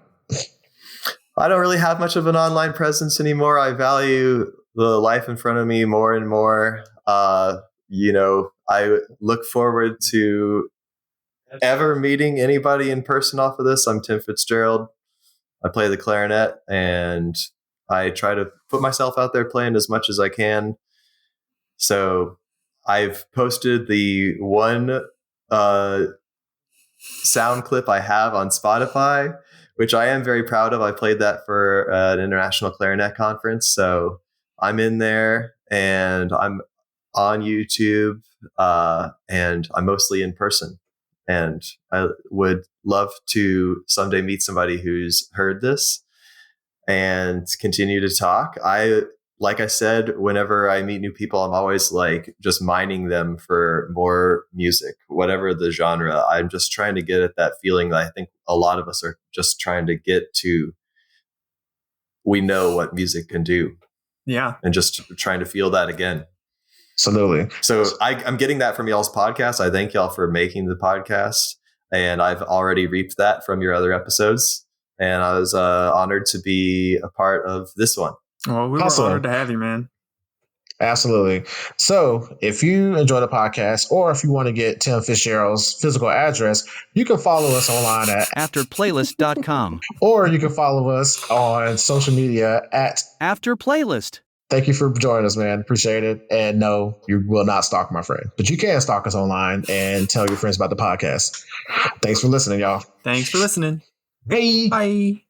I don't really have much of an online presence anymore. I value the life in front of me more and more. I look forward to ever meeting anybody in person off of this. I'm Tim Fitzgerald. I play the clarinet, and I try to put myself out there playing as much as I can. So I've posted the one sound clip I have on Spotify, which I am very proud of. I played that for an international clarinet conference. So I'm in there, and I'm on YouTube, and I'm mostly in person. And I would love to someday meet somebody who's heard this and continue to talk. Like I said, whenever I meet new people, I'm always like just mining them for more music, whatever the genre. I'm just trying to get at that feeling that I think a lot of us are just trying to get to. We know what music can do. Yeah. And just trying to feel that again. Absolutely. So I'm getting that from y'all's podcast. I thank y'all for making the podcast, and I've already reaped that from your other episodes. And I was honored to be a part of this one. Well, we were honored to have you, man. Absolutely. So if you enjoy the podcast, or if you want to get Tim Fitzgerald's physical address, you can follow us online at afterplaylist.com, or you can follow us on social media at afterplaylist. Thank you for joining us, man. Appreciate it. And no, you will not stalk my friend, but you can stalk us online and tell your friends about the podcast. Thanks for listening, y'all. Thanks for listening. Bye. Bye.